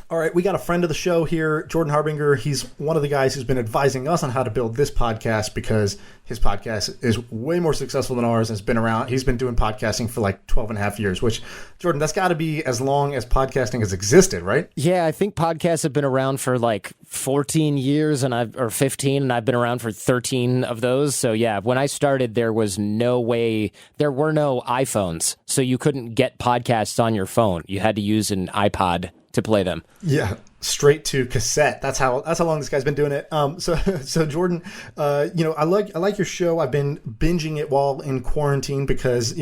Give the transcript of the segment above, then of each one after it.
All right, we got a friend of the show here, Jordan Harbinger. He's one of the guys who's been advising us on how to build this podcast because his podcast is way more successful than ours and has been around. He's been doing podcasting for like 12 and a half years, which, Jordan, that's got to be as long as podcasting has existed, right? Yeah, I think podcasts have been around for like 14 years or 15, and I've been around for 13 of those. So yeah, when I started, there was no way, there were no iPhones, so you couldn't get podcasts on your phone. You had to use an iPod to play them. Yeah, straight to cassette. That's how long this guy's been doing it. So Jordan, I like your show. I've been binging it while in quarantine because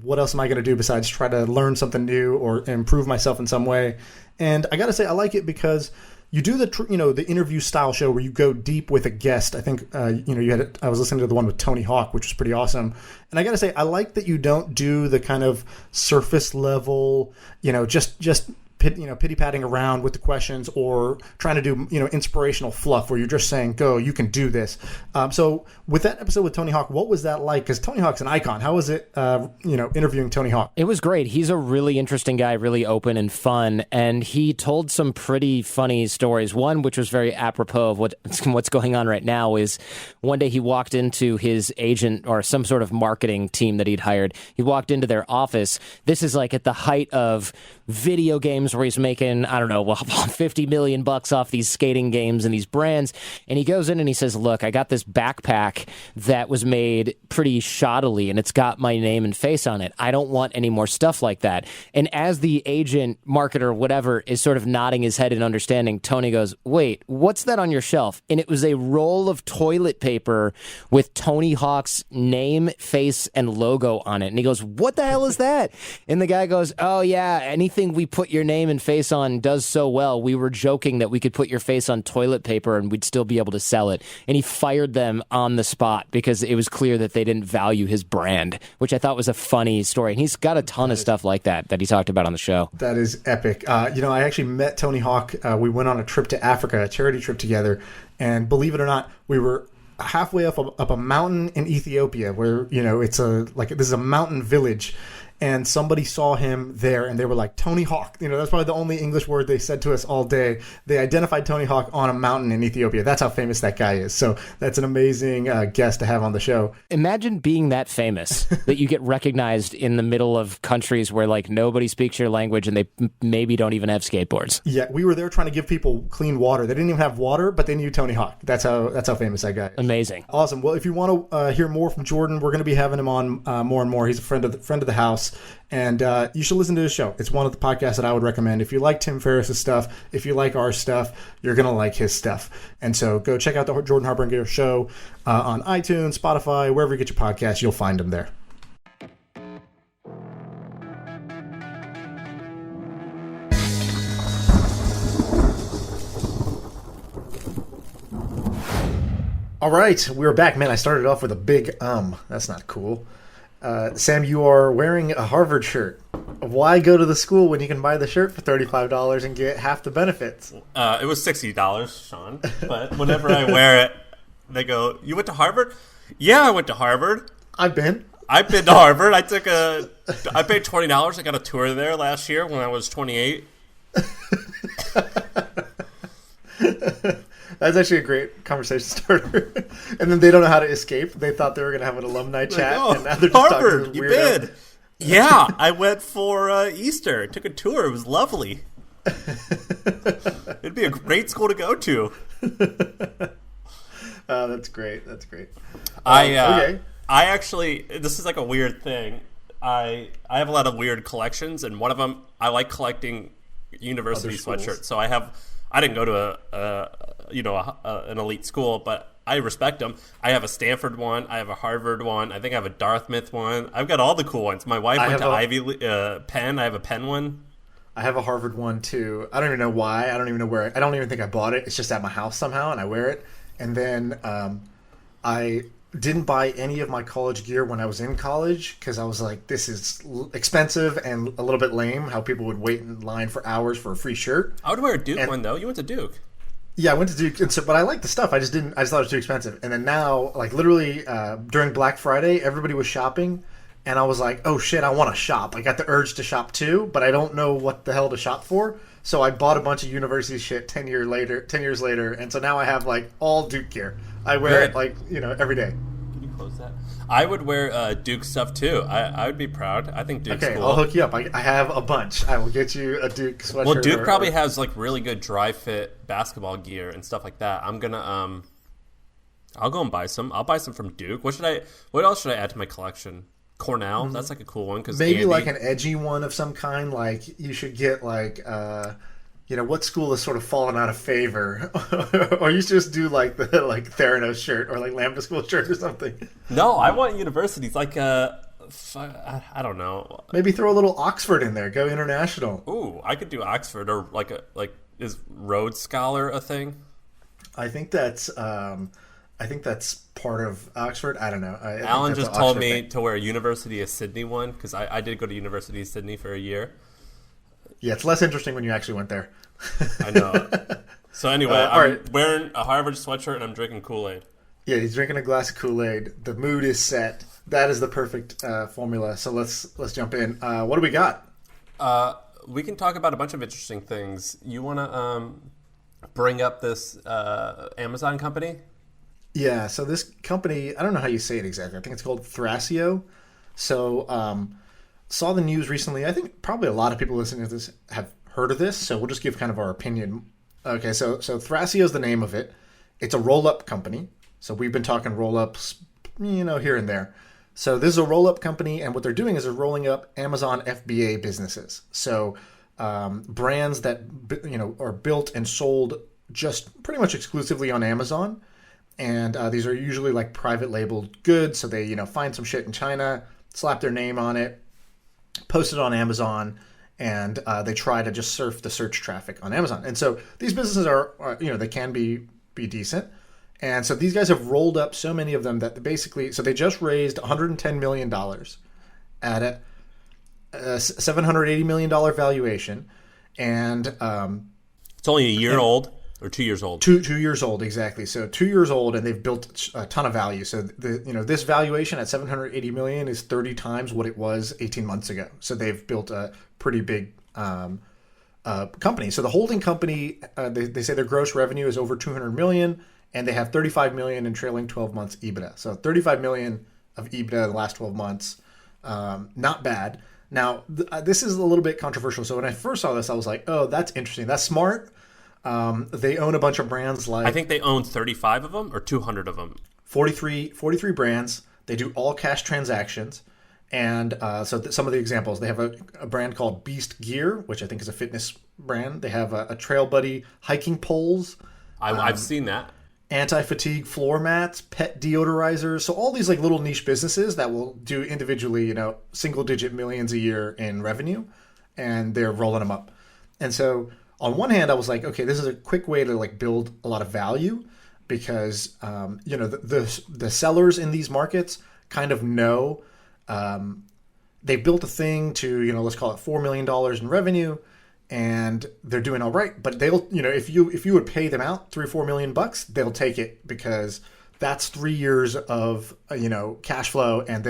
what else am I going to do besides try to learn something new or improve myself in some way? And I got to say, I like it because you do the interview style show where you go deep with a guest. I think I was listening to the one with Tony Hawk, which was pretty awesome. And I got to say, I like that you don't do the kind of surface level, just pity-patting around with the questions or trying to do, inspirational fluff where you're just saying, go, you can do this. So with that episode with Tony Hawk, what was that like? Because Tony Hawk's an icon. How was it, interviewing Tony Hawk? It was great. He's a really interesting guy, really open and fun. And he told some pretty funny stories. One, which was very apropos of what's going on right now, is one day he walked into his agent or some sort of marketing team that he'd hired. He walked into their office. This is like at the height of video games where he's making, $50 million off these skating games and these brands. And he goes in and he says, look, I got this backpack that was made pretty shoddily and it's got my name and face on it. I don't want any more stuff like that. And as the agent, marketer, whatever, is sort of nodding his head in understanding, Tony goes, wait, what's that on your shelf? And it was a roll of toilet paper with Tony Hawk's name, face, and logo on it. And he goes, what the hell is that? And the guy goes, oh yeah, anything we put your name and face on does so well. We were joking that we could put your face on toilet paper and we'd still be able to sell it. And he fired them on the spot because it was clear that they didn't value his brand, which I thought was a funny story. And he's got a ton of stuff like that he talked about on the show. That is epic. I actually met Tony Hawk. We went on a trip to Africa, a charity trip together. And believe it or not, we were halfway up a mountain in Ethiopia where, this is a mountain village. And somebody saw him there, and they were like, Tony Hawk. That's probably the only English word they said to us all day. They identified Tony Hawk on a mountain in Ethiopia. That's how famous that guy is. So that's an amazing guest to have on the show. Imagine being that famous that you get recognized in the middle of countries where nobody speaks your language and they maybe don't even have skateboards. Yeah, we were there trying to give people clean water. They didn't even have water, but they knew Tony Hawk. That's how famous that guy is. Amazing. Awesome. Well, if you want to hear more from Jordan, we're going to be having him on more and more. He's a friend of the house. And you should listen to his show. It's one of the podcasts that I would recommend. If you like Tim Ferriss's stuff, if you like our stuff, you're going to like his stuff. And so go check out the Jordan Harbinger show on iTunes, Spotify, wherever you get your podcasts, you'll find him there. All right, we're back. Man, I started off with a big That's not cool. Sam, you are wearing a Harvard shirt. Why go to the school when you can buy the shirt for $35 and get half the benefits? It was $60, Sean. But whenever I wear it, they go, "You went to Harvard?" Yeah, I went to Harvard. I've been to Harvard. I paid $20. I got a tour there last year when I was 28. That's actually a great conversation starter. And then they don't know how to escape. They thought they were going to have an alumni chat. Oh, and now they're just Harvard, you bid. Yeah, I went for Easter. I took a tour. It was lovely. It'd be a great school to go to. That's great. That's great. Okay. I actually, this is like a weird thing. I have a lot of weird collections, and one of them, I like collecting university sweatshirts. So I didn't go to an elite school, but I respect them. I have a Stanford one. I have a Harvard one. I think I have a Dartmouth one. I've got all the cool ones. My wife went to Ivy Penn. I have a Penn one. I have a Harvard one too. I don't even know why. I don't even know where. I don't even think I bought it. It's just at my house somehow, and I wear it. And then I didn't buy any of my college gear when I was in college because I was like, this is expensive and a little bit lame. How people would wait in line for hours for a free shirt. I would wear a Duke one though. You went to Duke. Yeah, I went to Duke, but I like the stuff. I just thought it was too expensive. And then now, literally during Black Friday, everybody was shopping, and I was like, oh shit, I want to shop. I got the urge to shop too, but I don't know what the hell to shop for. So I bought a bunch of university shit 10 years later, and so now I have like all Duke gear. I wear it like every day. Can you close that? I would wear Duke stuff too. I would be proud. I think Duke's cool. I'll hook you up. I have a bunch. I will get you a Duke sweatshirt. Well, Duke probably has like really good dry fit basketball gear and stuff like that. I'm gonna I'll go and buy some. I'll buy some from Duke. What else should I add to my collection? Cornell. That's like a cool one because maybe like an edgy one of some kind. Like you should get like what school has sort of fallen out of favor, or you should just do like the Theranos shirt or like Lambda School shirt or something. No, I want universities like I don't know. Maybe throw a little Oxford in there. Go international. Ooh, I could do Oxford or like is Rhodes Scholar a thing? I think that's part of Oxford. I don't know. Alan just told me to wear a University of Sydney one because I did go to University of Sydney for a year. Yeah, it's less interesting when you actually went there. I know. So anyway, I'm wearing a Harvard sweatshirt and I'm drinking Kool-Aid. Yeah, he's drinking a glass of Kool-Aid. The mood is set. That is the perfect formula. So let's jump in. What do we got? We can talk about a bunch of interesting things. You want to bring up this Amazon company? Yeah, so this company, I don't know how you say it exactly. I think it's called Thrasio. So saw the news recently. I think probably a lot of people listening to this have heard of this, so we'll just give kind of our opinion. Okay, so Thrasio is the name of it. It's a roll-up company. So we've been talking roll-ups, here and there. So this is a roll-up company, and what they're doing is they're rolling up Amazon FBA businesses. So brands that are built and sold just pretty much exclusively on Amazon. And these are usually like private labeled goods. So they, find some shit in China, slap their name on it, post it on Amazon, and they try to just surf the search traffic on Amazon. And so these businesses are they can be decent. And so these guys have rolled up so many of them that so they just raised $110 million at a $780 million valuation. And it's only a year old. Or 2 years old. 2 years old, exactly. So 2 years old, and they've built a ton of value. So this valuation at $780 million is 30 times what it was 18 months ago. So they've built a pretty big company. So the holding company, they say their gross revenue is over $200 million, and they have $35 million in trailing 12 months EBITDA. So $35 million of EBITDA in the last 12 months, not bad. Now this is a little bit controversial. So when I first saw this, I was like, oh, that's interesting. That's smart. They own a bunch of brands like... I think they own 35 of them or 200 of them. 43 brands. They do all cash transactions. And some of the examples, they have a brand called Beast Gear, which I think is a fitness brand. They have a Trail Buddy hiking poles. I've seen that. Anti-fatigue floor mats, pet deodorizers. So all these like little niche businesses that will do individually, single-digit millions a year in revenue. And they're rolling them up. And so... on one hand, I was like, okay, this is a quick way to like build a lot of value because, the sellers in these markets kind of know they've built a thing to, let's call it $4 million in revenue and they're doing all right. But they'll, if you would pay them out $3 or $4 million, they'll take it because that's 3 years of, cash flow and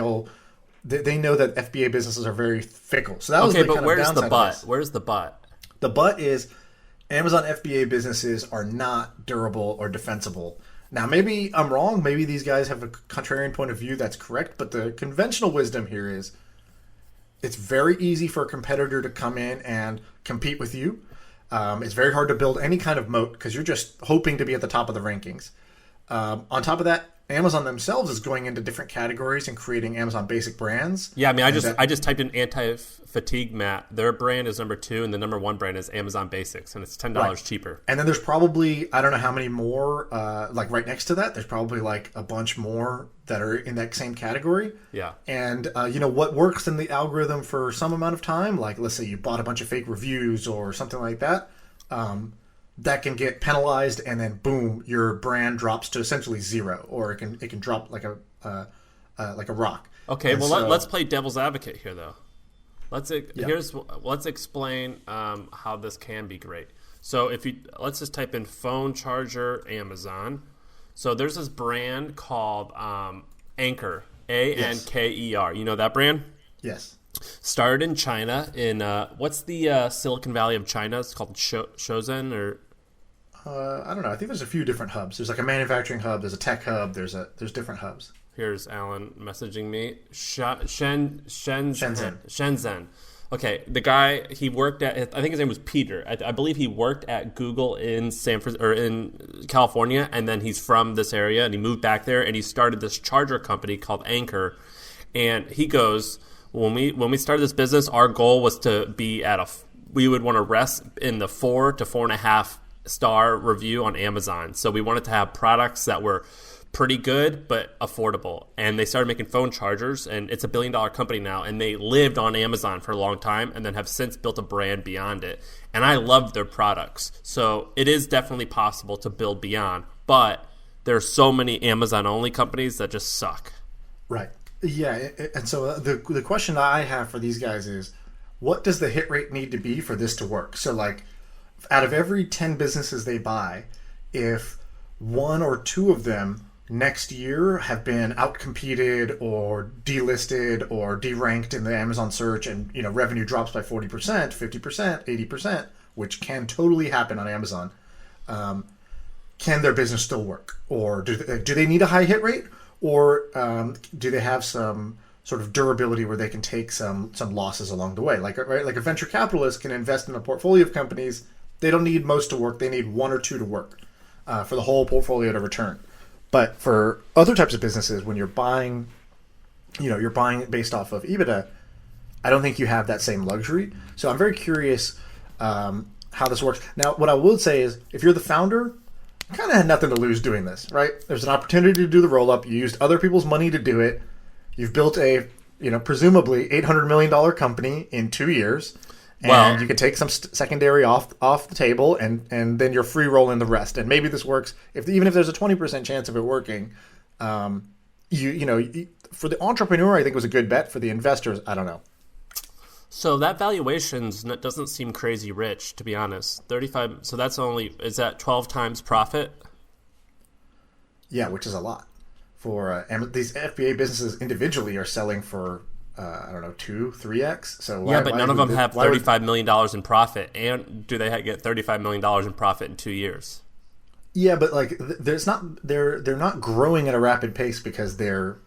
they know that FBA businesses are very fickle. So that was the kind of downside. Where's the but? Where's the but? The but is Amazon FBA businesses are not durable or defensible. Now, maybe I'm wrong. Maybe these guys have a contrarian point of view that's correct. But the conventional wisdom here is it's very easy for a competitor to come in and compete with you. It's very hard to build any kind of moat because you're just hoping to be at the top of the rankings. On top of that, Amazon themselves is going into different categories and creating Amazon basic brands. Yeah, I mean, I just typed in anti-fatigue mat. Their brand is number 2, and the number 1 brand is Amazon Basics, and it's $10 cheaper. And then there's probably, I don't know how many more, like right next to that, there's probably like a bunch more that are in that same category. Yeah. And, what works in the algorithm for some amount of time, like let's say you bought a bunch of fake reviews or something like that, that can get penalized, and then boom, your brand drops to essentially zero, or it can drop like a rock. Okay, and let's play devil's advocate here, though. Let's explain how this can be great. So let's just type in phone charger Amazon. So there's this brand called Anker, Anker. You know that brand? Yes. Started in China in what's the Silicon Valley of China? It's called Shenzhen or I don't know. I think there's a few different hubs. There's like a manufacturing hub. There's a tech hub. There's different hubs. Here's Alan messaging me. Shenzhen. Okay, the guy, he worked at, I think his name was Peter. I believe he worked at Google in in California, and then he's from this area, and he moved back there, and he started this charger company called Anchor. And he goes, when we started this business, our goal was to be we would want to rest in the 4 to 4.5 star review on Amazon. So we wanted to have products that were pretty good but affordable, and they started making phone chargers, and it's $1 billion company now, and they lived on Amazon for a long time and then have since built a brand beyond it, and I love their products. So it is definitely possible to build beyond, but there's so many Amazon only companies that just suck. Right. Yeah. And so the question I have for these guys is, what does the hit rate need to be for this to work? So like, out of every 10 businesses they buy, if 1 or 2 of them next year have been outcompeted or delisted or deranked in the Amazon search, and revenue drops by 40%, 50%, 80%, which can totally happen on Amazon, can their business still work? Or do they need a high hit rate? Or do they have some sort of durability where they can take some losses along the way? Like a venture capitalist can invest in a portfolio of companies. They don't need most to work. They need 1 or 2 to work for the whole portfolio to return. But for other types of businesses, when you're buying, you're buying based off of EBITDA, I don't think you have that same luxury. So I'm very curious how this works. Now, what I will say is, if you're the founder, you kind of had nothing to lose doing this, right? There's an opportunity to do the roll-up. You used other people's money to do it. You've built a, presumably $800 million company in 2 years. And you can take some secondary off the table, and then you're free rolling the rest. And maybe this works. Even if there's a 20% chance of it working, for the entrepreneur, I think it was a good bet. For the investors, I don't know. So that valuation doesn't seem crazy rich, to be honest. 35. So is that 12 times profit? Yeah, which is a lot. For these FBA businesses individually are selling for, I don't know, 2-3x. So but none of them have $35 million in profit. And do they get $35 million in profit in 2 years? Yeah, but like they're not growing at a rapid pace because they're,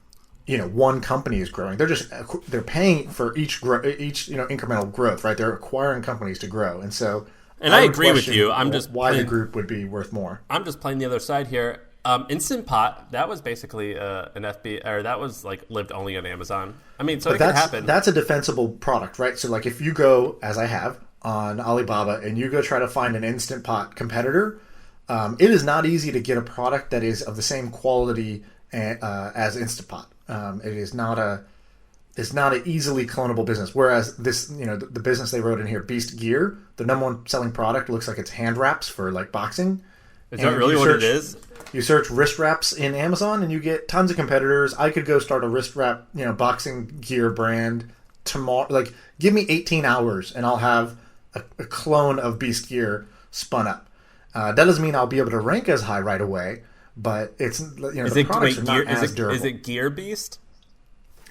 one company is growing. They're paying for each incremental growth, right? They're acquiring companies to grow, and so. And I agree with you. I'm just why the group would be worth more. I'm just playing the other side here. Instant Pot, that was basically an FBA, or that was like lived only on Amazon. I mean, so it could happen. That's a defensible product, right? So like if you go, as I have, on Alibaba, and you go try to find an Instant Pot competitor, it is not easy to get a product that is of the same quality as Instant Pot. It is not an easily clonable business. Whereas this, the business they wrote in here, Beast Gear, the number one selling product looks like it's hand wraps for like boxing. Is that really what it is? You search wrist wraps in Amazon and you get tons of competitors. I could go start a wrist wrap, boxing gear brand tomorrow. Like, give me 18 hours and I'll have a clone of Beast Gear spun up. That doesn't mean I'll be able to rank as high right away, but it's, the products are not as durable. Is it Gear Beast?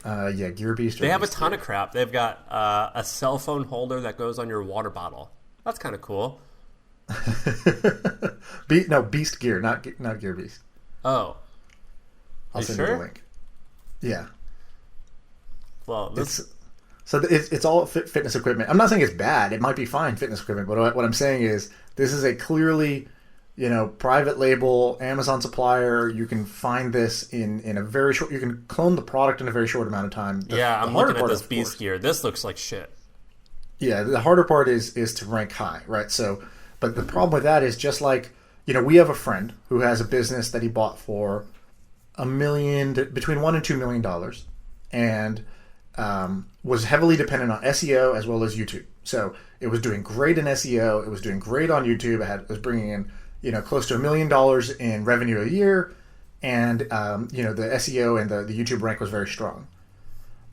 Yeah, Gear Beast. They have a ton of crap. They've got a cell phone holder that goes on your water bottle. That's kind of cool. Beast Gear, not Gear Beast. Oh, I'll send you the link. Yeah. Well, it's all fitness equipment. I'm not saying it's bad. It might be fine fitness equipment, but what I'm saying is this is a clearly, private label Amazon supplier. You can find this in a very short. You can clone the product in a very short amount of time. I'm looking at this Beast Gear. This looks like shit. Yeah, the harder part is to rank high, right? So. But the problem with that is just like, we have a friend who has a business that he bought for between $1 and $2 million, and was heavily dependent on SEO as well as YouTube. So it was doing great in SEO. It was doing great on YouTube. It was bringing in, close to $1 million in revenue a year. And, the SEO and the YouTube rank was very strong.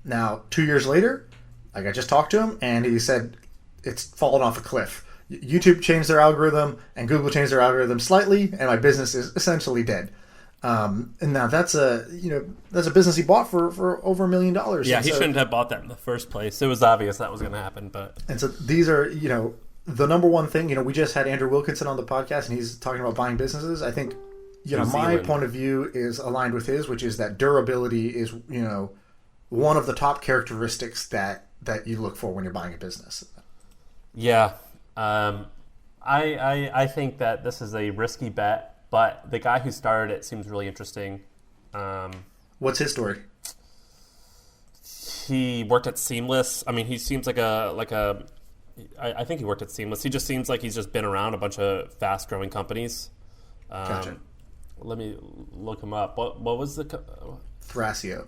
Now, 2 years later, like I just talked to him and he said it's fallen off a cliff. YouTube changed their algorithm and Google changed their algorithm slightly, and my business is essentially dead. And now that's a business he bought for over $1 million. Yeah, he shouldn't have bought that in the first place. It was obvious that was going to happen, but and so these are the number one thing. We just had Andrew Wilkinson on the podcast, and he's talking about buying businesses. I think my point of view is aligned with his, which is that durability is one of the top characteristics that you look for when you're buying a business. Yeah, I think that this is a risky bet. But the guy who started it seems really interesting. What's his story? He worked at Seamless. I mean, he seems like I think he worked at Seamless. He just seems like he's just been around a bunch of fast-growing companies. Gotcha. Let me look him up. What was the Thrasio?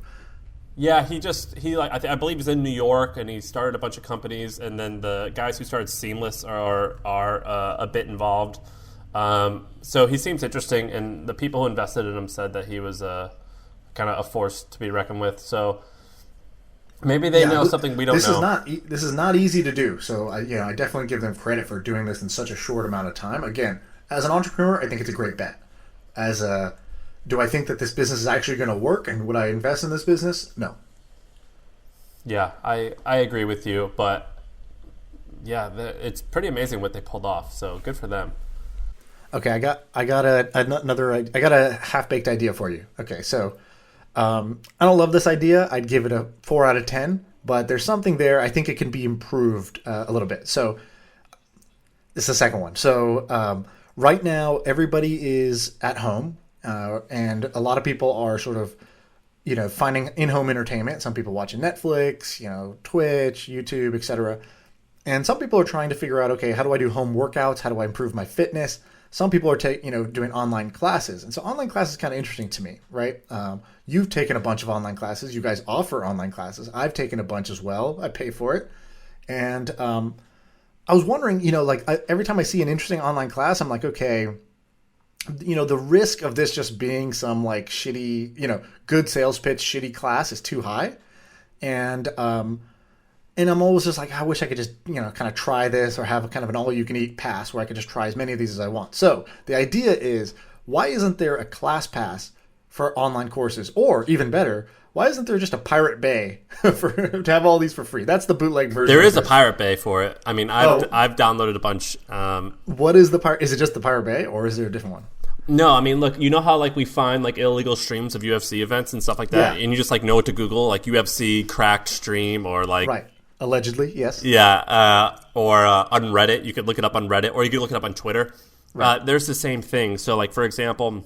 Yeah, I believe he's in New York, and he started a bunch of companies. And then the guys who started Seamless are a bit involved. So he seems interesting, and the people who invested in him said that he was kind of a force to be reckoned with. So maybe they know something we don't know. This is not easy to do. So I definitely give them credit for doing this in such a short amount of time. Again, as an entrepreneur, I think it's a great bet. Do I think that this business is actually going to work, and would I invest in this business? No. Yeah, I agree with you, but yeah, it's pretty amazing what they pulled off. So good for them. Okay, I got a half-baked idea for you. Okay, so I don't love this idea. I'd give it a 4 out of 10, but there's something there. I think it can be improved a little bit. So this is the second one. So right now, everybody is at home, and a lot of people are sort of, finding in-home entertainment. Some people watching Netflix, Twitch, YouTube, etc. And some people are trying to figure out, okay, how do I do home workouts? How do I improve my fitness? Some people are doing online classes. And so online classes is kind of interesting to me, right? You've taken a bunch of online classes. You guys offer online classes. I've taken a bunch as well. I pay for it. And I was wondering, every time I see an interesting online class, I'm like, okay, the risk of this just being some like shitty, good sales pitch, shitty class is too high. And I'm always just like, I wish I could just, kind of try this or have kind of an all-you-can-eat pass where I could just try as many of these as I want. So the idea is, why isn't there a class pass for online courses? Or even better, why isn't there just a Pirate Bay to have all these for free? That's the bootleg version. There is a Pirate Bay for it. I mean, I've downloaded a bunch. What is the Pirate? Is it just the Pirate Bay, or is there a different one? No, I mean, look, you know how we find illegal streams of UFC events and stuff like that, and you just know what to Google, UFC cracked stream or right. Allegedly, yes. Yeah, or on Reddit. You could look it up on Reddit, or you could look it up on Twitter. Right. There's the same thing. So, for example,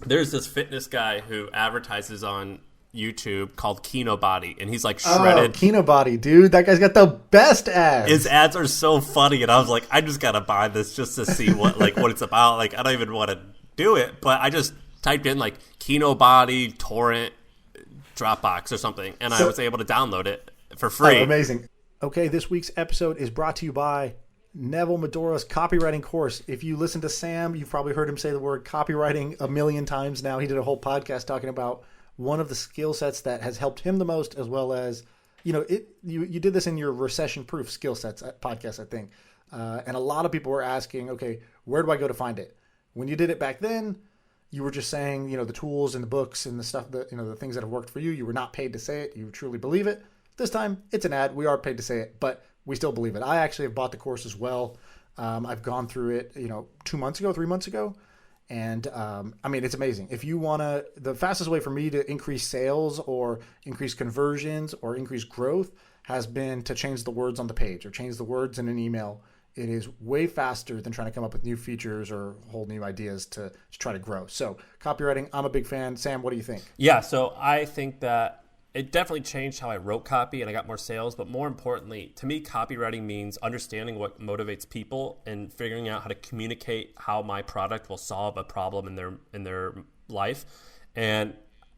there's this fitness guy who advertises on YouTube called Kino Body, and he's shredded. Oh, Kino Body, dude. That guy's got the best ads. His ads are so funny, and I was like, I just got to buy this just to see what what it's about. I don't even want to do it, but I just typed in, Kino Body, torrent, Dropbox or something, and I was able to download it for free. Oh, amazing. Okay, this week's episode is brought to you by Neville Medora's copywriting course. If you listen to Sam, you've probably heard him say the word copywriting a million times now. He did a whole podcast talking about one of the skill sets that has helped him the most, as well as, you did this in your recession-proof skill sets podcast, I think. And a lot of people were asking, okay, where do I go to find it? When you did it back then, you were just saying, the tools and the books and the stuff that, the things that have worked for you. You were not paid to say it. You truly believe it. This time, it's an ad. We are paid to say it, but we still believe it. I actually have bought the course as well. I've gone through it, 3 months ago. And, it's amazing. If you want to, the fastest way for me to increase sales or increase conversions or increase growth has been to change the words on the page or change the words in an email. It is way faster than trying to come up with new features or whole new ideas to try to grow. So copywriting, I'm a big fan. Sam, what do you think? Yeah, so I think that it definitely changed how I wrote copy and I got more sales. But more importantly, to me, copywriting means understanding what motivates people and figuring out how to communicate how my product will solve a problem in their life. And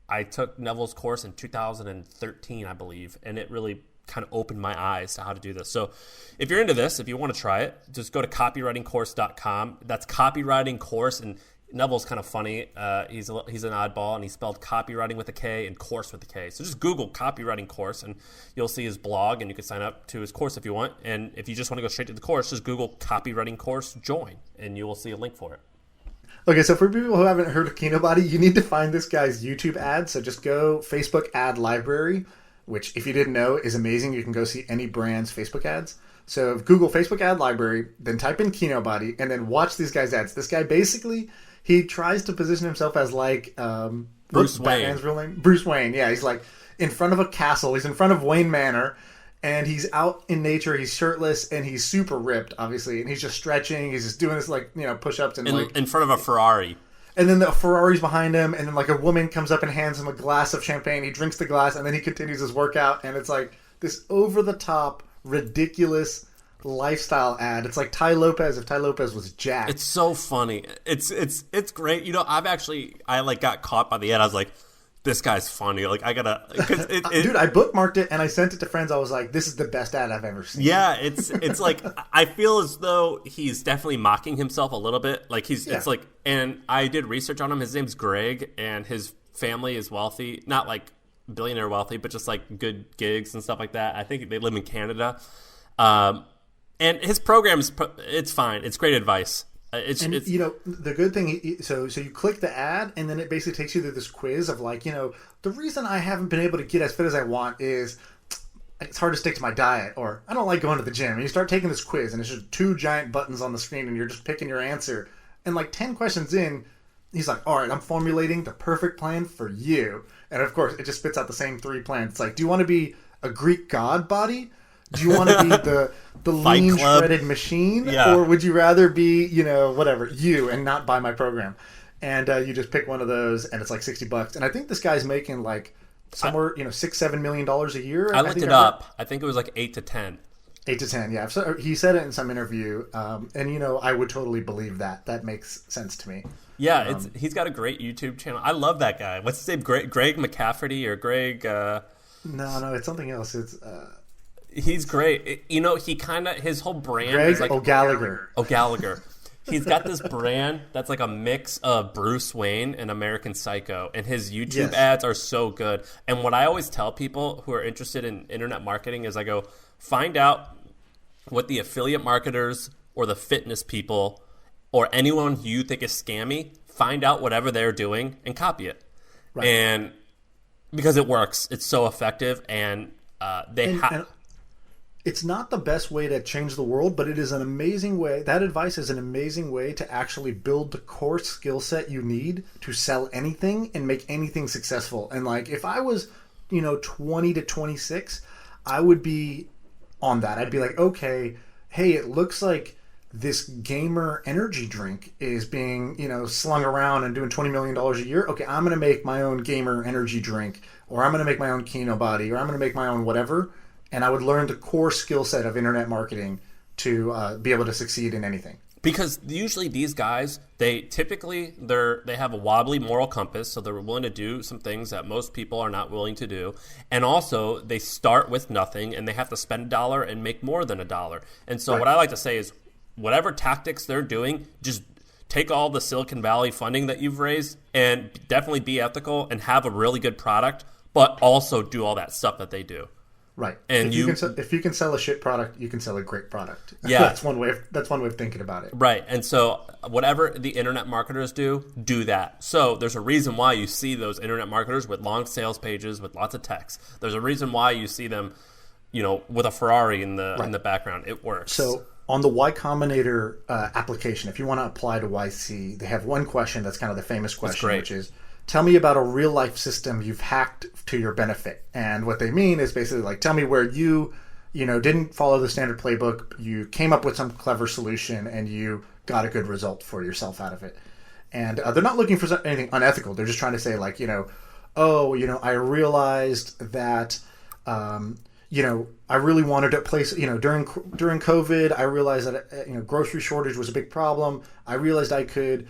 I took Neville's course in 2013, I believe, and it really kind of opened my eyes to how to do this. So if you're into this, if you want to try it, just go to copywritingcourse.com. That's copywriting course, and Neville's kind of funny. He's an oddball, and he spelled copywriting with a K and course with a K. So just Google copywriting course, and you'll see his blog, and you can sign up to his course if you want. And if you just want to go straight to the course, just Google copywriting course join, and you will see a link for it. Okay, so for people who haven't heard of Kinobody, you need to find this guy's YouTube ad. So just go Facebook ad library, which if you didn't know is amazing. You can go see any brand's Facebook ads. So Google Facebook ad library, then type in Kinobody, and then watch these guys' ads. This guy basically, he tries to position himself as like Bruce Wayne. Batman's real name? Bruce Wayne. Yeah, he's like in front of a castle. He's in front of Wayne Manor. And he's out in nature. He's shirtless and he's super ripped, obviously. And he's just stretching. He's just doing this like push-ups and in front of a Ferrari. And then the Ferrari's behind him. And then like a woman comes up and hands him a glass of champagne. He drinks the glass and then he continues his workout. And it's like this over-the-top, ridiculous lifestyle ad. It's like Tai Lopez if Tai Lopez was jacked. It's so funny. It's great. I like got caught by the ad. I was like, this guy's funny. Like I gotta, dude. I bookmarked it and I sent it to friends. I was like, "This is the best ad I've ever seen." Yeah, it's like I feel as though he's definitely mocking himself a little bit. Like it's like, and I did research on him. His name's Greg, and his family is wealthy, not like billionaire wealthy, but just like good gigs and stuff like that. I think they live in Canada, and his program's it's fine. It's great advice. It's the good thing. So you click the ad, and then it basically takes you through this quiz of like, the reason I haven't been able to get as fit as I want is it's hard to stick to my diet, or I don't like going to the gym. And you start taking this quiz, and it's just two giant buttons on the screen, and you're just picking your answer. And like 10 questions in, he's like, "All right, I'm formulating the perfect plan for you." And of course, it just spits out the same 3 plans. It's like, do you want to be a Greek god body? Do you want to be the lean shredded machine, or would you rather be whatever you and not buy my program? And you just pick one of those, and it's like $60. And I think this guy's making like somewhere $6-7 million a year. I looked it up. I think it was like 8 to 10. 8 to 10, yeah. So he said it in some interview, and I would totally believe that. That makes sense to me. Yeah, he's got a great YouTube channel. I love that guy. What's his name? Greg McCafferty or Greg? No, it's something else. It's. He's great. He kind of, his whole brand Greg is like O'Gallagher. He's got this brand that's like a mix of Bruce Wayne and American Psycho, and his YouTube ads are so good. And what I always tell people who are interested in internet marketing is I go, find out what the affiliate marketers or the fitness people or anyone you think is scammy, find out whatever they're doing and copy it. Right. And because it works, it's so effective, and it's not the best way to change the world, but it is an amazing way. That advice is an amazing way to actually build the core skill set you need to sell anything and make anything successful. And like, if I was, 20 to 26, I would be on that. I'd be like, okay, hey, it looks like this gamer energy drink is being, slung around and doing $20 million a year. Okay, I'm going to make my own gamer energy drink, or I'm going to make my own Kinobody, or I'm going to make my own whatever. And I would learn the core skill set of internet marketing to be able to succeed in anything. Because usually these guys, they have a wobbly moral compass, so they're willing to do some things that most people are not willing to do. And also, they start with nothing, and they have to spend $1 and make more than $1. And so what I like to say is, whatever tactics they're doing, just take all the Silicon Valley funding that you've raised and definitely be ethical and have a really good product, but also do all that stuff that they do. Right. And if you can sell a shit product, you can sell a great product. Yeah. That's one way of thinking about it. Right. And so whatever the internet marketers do that. So there's a reason why you see those internet marketers with long sales pages with lots of text. There's a reason why you see them, with a Ferrari in the background. It works. So on the Y Combinator application, if you want to apply to YC, they have one question that's kind of the famous question, which is, tell me about a real life system you've hacked to your benefit. And what they mean is basically like, tell me where you didn't follow the standard playbook, you came up with some clever solution, and you got a good result for yourself out of it. And they're not looking for anything unethical. They're just trying to say like, I realized that, I really wanted to place, during COVID, I realized that, grocery shortage was a big problem. I realized I could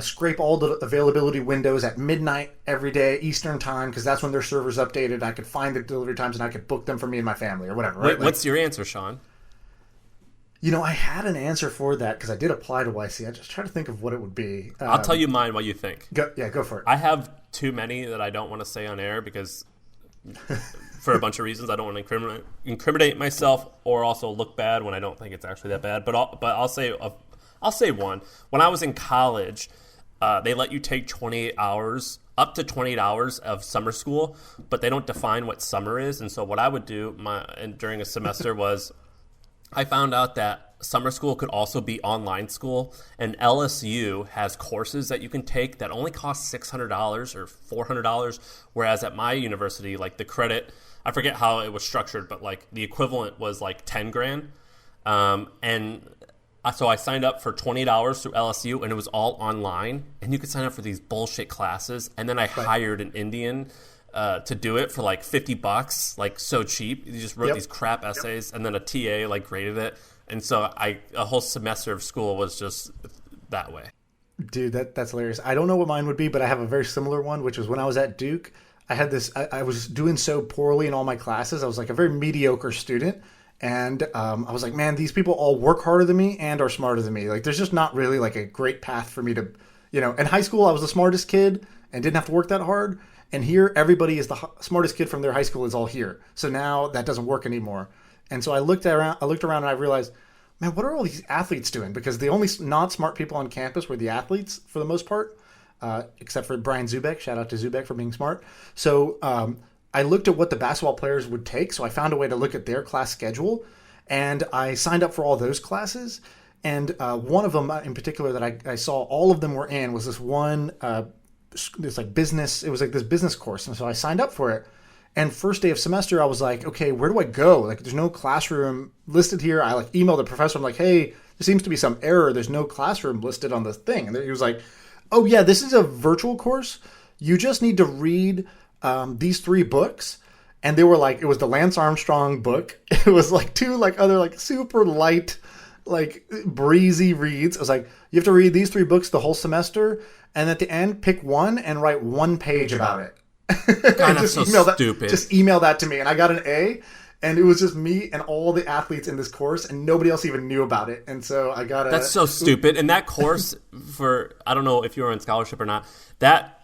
scrape all the availability windows at midnight every day Eastern time, because that's when their servers updated. I could find the delivery times and I could book them for me and my family or whatever. Right? What's your answer, Sean? I had an answer for that because I did apply to YC. I just try to think of what it would be. I'll tell you mine while you think. Go for it. I have too many that I don't want to say on air because for a bunch of reasons. I don't want to incriminate myself or also look bad when I don't think it's actually that bad. But I'll say one. When I was in college, they let you take 28 hours, up to 28 hours of summer school, but they don't define what summer is. And so what I would do during a semester was I found out that summer school could also be online school, and LSU has courses that you can take that only cost $600 or $400, whereas at my university, like the credit, I forget how it was structured, but like the equivalent was like 10 grand. So I signed up for 28 hours through LSU, and it was all online, and you could sign up for these bullshit classes. And then I hired an Indian to do it for like $50, like so cheap. You just wrote these crap essays, and then a TA like graded it. And so a whole semester of school was just that way. Dude, that's hilarious. I don't know what mine would be, but I have a very similar one, which was when I was at Duke. I had this. I was doing so poorly in all my classes. I was like a very mediocre student. And I was like, man, these people all work harder than me and are smarter than me. Like, there's just not really like a great path for me to, in high school, I was the smartest kid and didn't have to work that hard. And here, everybody is the smartest kid from their high school is all here. So now that doesn't work anymore. And so I looked around and I realized, man, what are all these athletes doing? Because the only not smart people on campus were the athletes for the most part, except for Brian Zubek. Shout out to Zubek for being smart. So, I looked at what the basketball players would take, so I found a way to look at their class schedule, and I signed up for all those classes. And one of them in particular that I saw all of them were in was this one, this like business. It was like this business course, and so I signed up for it. And first day of semester, I was like, okay, where do I go? Like, there's no classroom listed here. I like emailed the professor. I'm like, hey, there seems to be some error. There's no classroom listed on this thing. And he was like, oh yeah, this is a virtual course. You just need to read these 3 books, and they were like, it was the Lance Armstrong book. It was like 2 like other like super light, like breezy reads. I was like, you have to read these 3 books the whole semester, and at the end, pick one and write 1 page about it. God, that's so stupid. Just email that to me, and I got an A. And it was just me and all the athletes in this course, and nobody else even knew about it. And so I got That's so stupid. And that course I don't know if you were on scholarship or not. That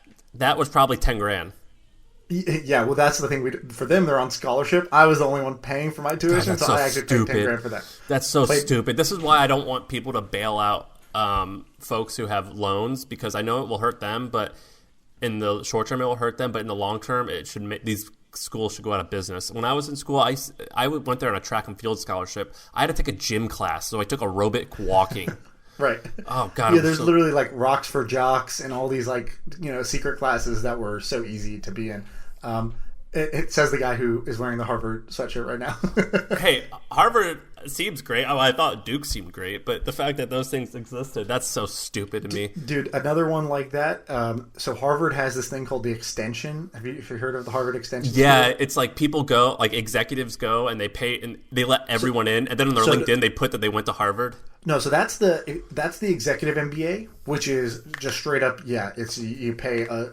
was probably 10 grand. Yeah, well, that's the thing. For them, they're on scholarship. I was the only one paying for my tuition, so I actually paid 10 grand for that. That's so stupid. This is why I don't want people to bail out folks who have loans, because I know it will hurt them, but in the short term, it will hurt them. But in the long term, it should make these schools should go out of business. When I was in school, I went there on a track and field scholarship. I had to take a gym class, so I took aerobic walking. Right. Oh God. Yeah, there's literally like rocks for jocks and all these like secret classes that were so easy to be in. It says the guy who is wearing the Harvard sweatshirt right now. Hey, Harvard seems great. I thought Duke seemed great, but the fact that those things existed, that's so stupid to me. Dude, another one like that. So Harvard has this thing called the extension. Have you heard of the Harvard extension? Yeah, it's like people go, like executives go, and they pay, and they let everyone in, and then on their LinkedIn they put that they went to Harvard. No, so that's the executive MBA, which is just straight up. Yeah, it's you pay a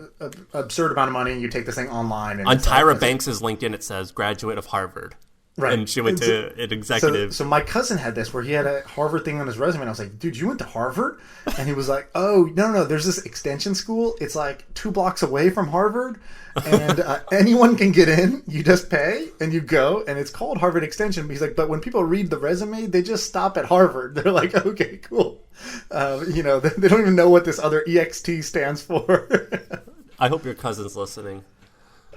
absurd amount of money, and you take this thing online. And on Tyra Banks' LinkedIn, it says graduate of Harvard. Right. And she went to an executive. So my cousin had this where he had a Harvard thing on his resume. And I was like, dude, you went to Harvard? And he was like, oh, no. There's this extension school. It's like 2 blocks away from Harvard. And anyone can get in. You just pay and you go. And it's called Harvard Extension. But he's like, but when people read the resume, they just stop at Harvard. They're like, okay, cool. They don't even know what this other EXT stands for. I hope your cousin's listening.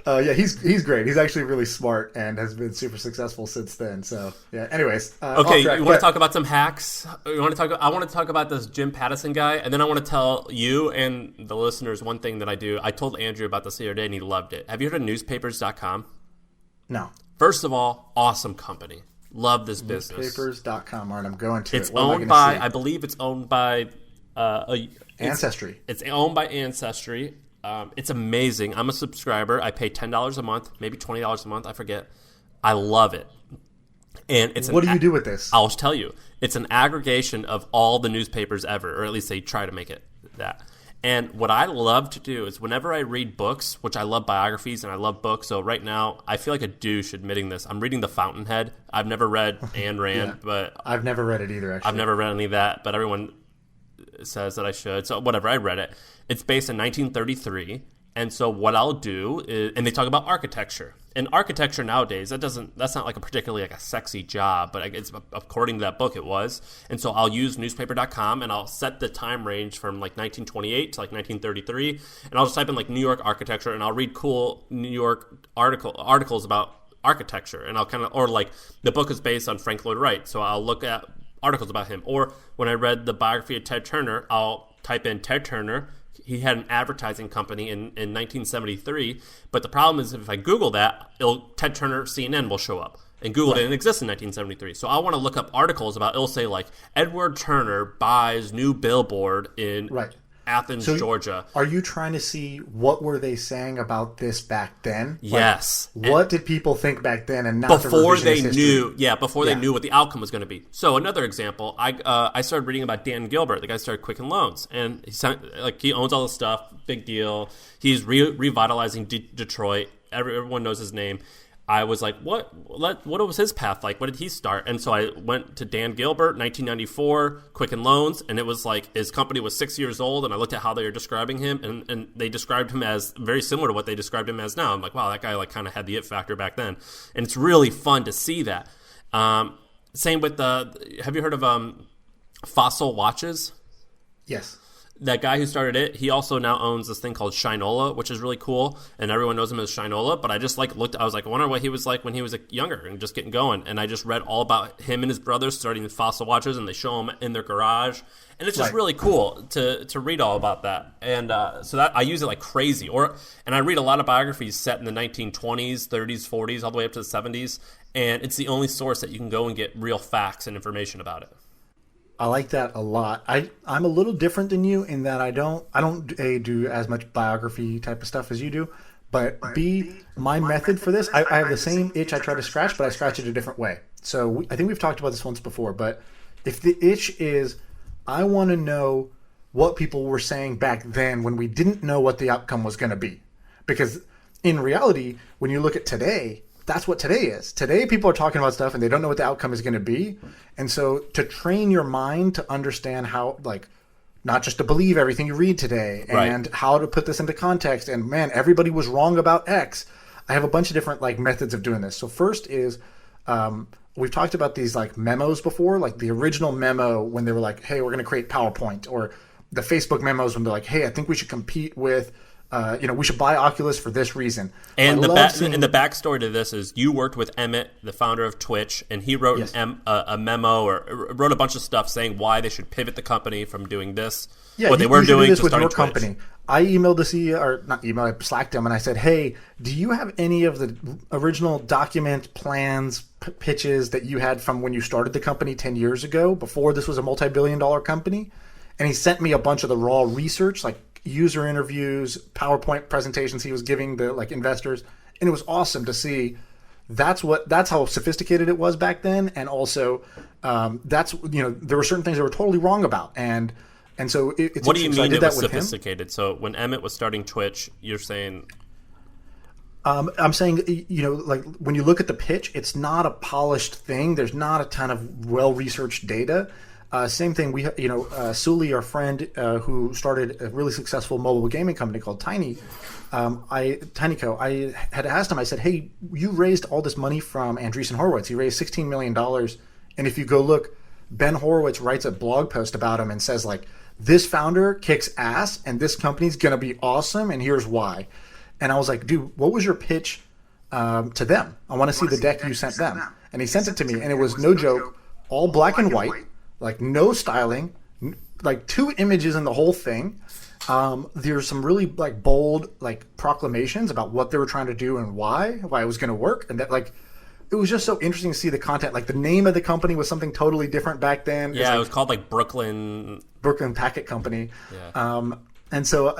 Yeah, he's great. He's actually really smart and has been super successful since then. So yeah. Anyways, okay. You want to talk about some hacks? I want to talk about this Jim Pattison guy, and then I want to tell you and the listeners one thing that I do. I told Andrew about this the other day, and he loved it. Have you heard of newspapers.com? No. First of all, awesome company. Love this business. Newspapers.com. All right, I'm going to. It's owned by. I believe it's owned by Ancestry. It's owned by Ancestry. It's amazing. I'm a subscriber. I pay $10 a month, maybe $20 a month. I forget. I love it. And it's what do you do with this? I'll tell you. It's an aggregation of all the newspapers ever, or at least they try to make it that. And what I love to do is whenever I read books, which I love biographies and I love books. So right now, I feel like a douche admitting this. I'm reading The Fountainhead. I've never read Ayn Rand, but I've never read it either. Actually, I've never read any of that, but everyone says that I should. So whatever, I read it. It's based in 1933. And so what I'll do is, and they talk about architecture. And architecture nowadays, that's not like a particularly like a sexy job, but it's, according to that book, it was. And so I'll use newspaper.com and I'll set the time range from like 1928 to like 1933. And I'll just type in like New York architecture and I'll read cool New York articles about architecture. And I'll or like the book is based on Frank Lloyd Wright. So I'll look at articles about him. Or when I read the biography of Ted Turner, I'll type in Ted Turner. He had an advertising company in 1973, but the problem is if I Google that, Ted Turner CNN will show up. And Google didn't exist in 1973. So I want to look up articles about, it'll say like, Edward Turner buys new billboard in Athens, Georgia. Are you trying to see what were they saying about this back then? Yes. Like, what did people think back then, and not before they knew? Yeah, before they knew what the outcome was going to be. So another example, I started reading about Dan Gilbert, the guy who started Quicken Loans, and he owns all this stuff, big deal. He's revitalizing Detroit. Everyone knows his name. I was like, what was his path like? What did he start? And so I went to Dan Gilbert, 1994, Quicken Loans, and it was like his company was 6 years old, and I looked at how they were describing him, and they described him as very similar to what they described him as now. I'm like, wow, that guy like kind of had the it factor back then. And it's really fun to see that. Same with have you heard of Fossil Watches? Yes. That guy who started it, he also now owns this thing called Shinola, which is really cool, and everyone knows him as Shinola. But I just looked. I was like, I wonder what he was like when he was younger and just getting going. And I just read all about him and his brothers starting Fossil Watches, and they show him in their garage, and it's just really cool to read all about that. And so that I use it like crazy. And I read a lot of biographies set in the 1920s, 30s, 40s, all the way up to the 70s, and it's the only source that you can go and get real facts and information about it. I like that a lot. I'm a little different than you in that I don't do as much biography type of stuff as you do, but my method for this, I have the same itch I try to scratch, but I scratch it a different way. So I think we've talked about this once before, but if the itch is I want to know what people were saying back then when we didn't know what the outcome was going to be, because in reality, when you look at today, that's what today is. Today, people are talking about stuff and they don't know what the outcome is going to be. And so to train your mind to understand how, like, not just to believe everything you read today and how to put this into context. And man, everybody was wrong about X. I have a bunch of different like methods of doing this. So first is, we've talked about these like memos before, like the original memo when they were like, hey, we're going to create PowerPoint, or the Facebook memos when they're like, hey, I think we should compete with we should buy Oculus for this reason. And the backstory to this is you worked with Emmett, the founder of Twitch, and he wrote a memo or wrote a bunch of stuff saying why they should pivot the company from doing this, what they were doing to starting Twitch. Company. I emailed the CEO, or not emailed, I Slacked him, and I said, hey, do you have any of the original document plans, pitches that you had from when you started the company 10 years ago, before this was a multi-billion-dollar company? And he sent me a bunch of the raw research, like user interviews, PowerPoint presentations he was giving the like investors, and it was awesome to see. That's how sophisticated it was back then, and also there were certain things they were totally wrong about, and so it's. What do you mean it was sophisticated? So when Emmett was starting Twitch, you're saying. I'm saying, like when you look at the pitch, it's not a polished thing. There's not a ton of well-researched data. Same thing. We, Sully, our friend, who started a really successful mobile gaming company called Tinyco. I had asked him. I said, "Hey, you raised all this money from Andreessen Horowitz. He raised $16 million, and if you go look, Ben Horowitz writes a blog post about him and says like, this founder kicks ass, and this company's gonna be awesome, and here's why." And I was like, "Dude, what was your pitch to them? I want to see the deck you sent them." And he sent it to me, and it was no joke, all black and white. Like no styling, like 2 images in the whole thing. There's some really like bold like proclamations about what they were trying to do and why it was going to work, and that like it was just so interesting to see the content. Like the name of the company was something totally different back then. Yeah, it was called like Brooklyn Packet Company. Yeah. And so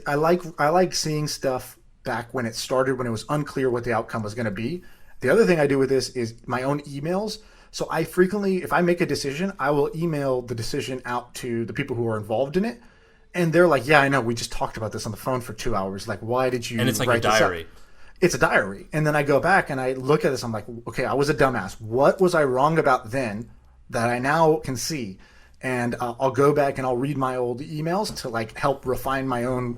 I like seeing stuff back when it started, when it was unclear what the outcome was going to be. The other thing I do with this is my own emails. So I frequently, if I make a decision, I will email the decision out to the people who are involved in it. And they're like, yeah, I know, we just talked about this on the phone for 2 hours. Like, why did you write this up? And it's like a diary. It's a diary. And then I go back and I look at this. I'm like, okay, I was a dumbass. What was I wrong about then that I now can see? and I'll go back and I'll read my old emails to like help refine my own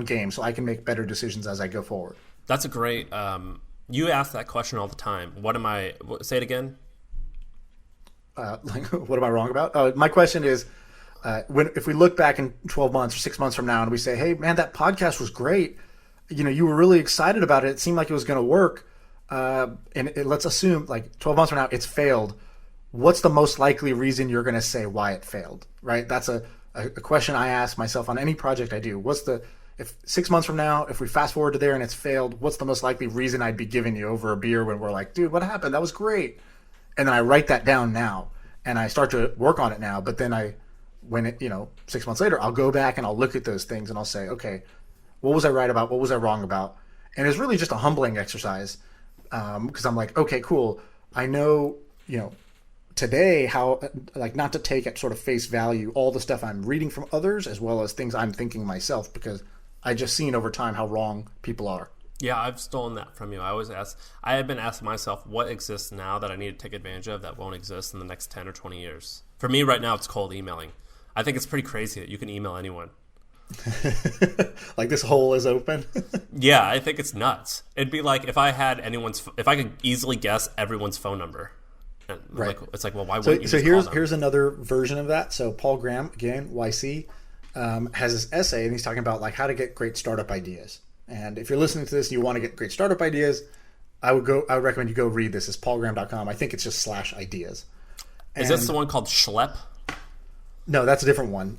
game, so I can make better decisions as I go forward. That's a great. You ask that question all the time. Say it again. Like, what am I wrong about? My question is, if we look back in 12 months or 6 months from now and we say, hey, man, that podcast was great. You were really excited about it. It seemed like it was going to work. Let's assume like 12 months from now, it's failed. What's the most likely reason you're going to say why it failed, right? That's a question I ask myself on any project I do. If 6 months from now, if we fast forward to there and it's failed, what's the most likely reason I'd be giving you over a beer when we're like, dude, what happened? That was great. And then I write that down now and I start to work on it now. But then when 6 months later, I'll go back and I'll look at those things and I'll say, okay, what was I right about? What was I wrong about? And it's really just a humbling exercise, because I'm like, okay, cool. I know, today how, like, not to take at sort of face value all the stuff I'm reading from others as well as things I'm thinking myself, because I just seen over time how wrong people are. Yeah, I've stolen that from you. I have been asking myself what exists now that I need to take advantage of that won't exist in the next 10 or 20 years. For me right now, it's cold emailing. I think it's pretty crazy that you can email anyone. Like this hole is open. Yeah, I think it's nuts. It'd be like if I could easily guess everyone's phone number. And right. It's like, well, why wouldn't you just here's call them? Here's another version of that. So Paul Graham, again, YC, has this essay and he's talking about like how to get great startup ideas. And if you're listening to this and you want to get great startup ideas, I would recommend you go read this. It's paulgraham.com. I think it's just /ideas. Is this the one called Schlep? No, that's a different one.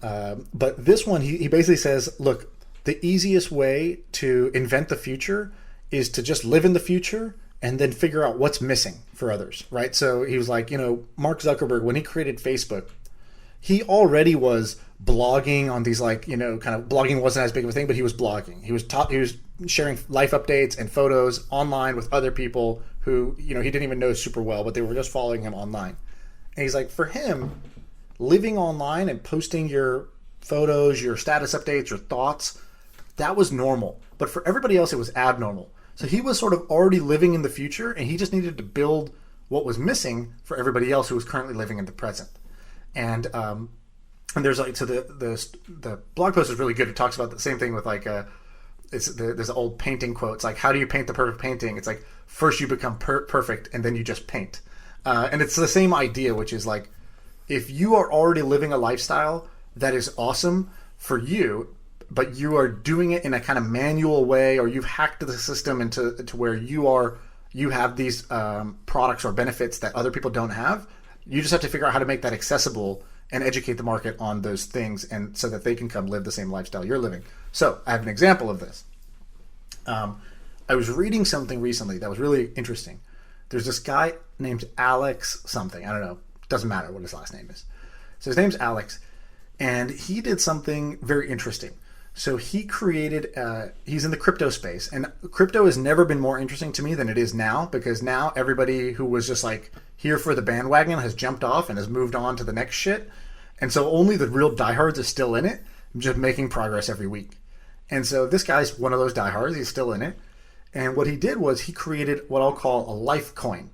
But this one, he basically says, look, the easiest way to invent the future is to just live in the future and then figure out what's missing for others, right? So he was like, Mark Zuckerberg, when he created Facebook, he already was blogging on these kind of blogging wasn't as big of a thing, but he was blogging. He was sharing life updates and photos online with other people who, he didn't even know super well, but they were just following him online. And he's like, for him, living online and posting your photos, your status updates, your thoughts, that was normal. But for everybody else, it was abnormal. So he was sort of already living in the future, and he just needed to build what was missing for everybody else who was currently living in the present. And there's like, so the blog post is really good. It talks about the same thing with like there's an old painting quote. It's like, how do you paint the perfect painting? It's like, first you become perfect and then you just paint. And it's the same idea, which is like, if you are already living a lifestyle that is awesome for you, but you are doing it in a kind of manual way, or you've hacked the system into where you have these products or benefits that other people don't have, you just have to figure out how to make that accessible and educate the market on those things, and so that they can come live the same lifestyle you're living. So I have an example of this. I was reading something recently that was really interesting. There's this guy named Alex something. I don't know. Doesn't matter what his last name is. So his name's Alex, and he did something very interesting. So he created, he's in the crypto space, and crypto has never been more interesting to me than it is now, because now everybody who was just like here for the bandwagon has jumped off and has moved on to the next shit. And so only the real diehards are still in it, just making progress every week. And so this guy's one of those diehards. He's still in it. And what he did was he created what I'll call a life coin.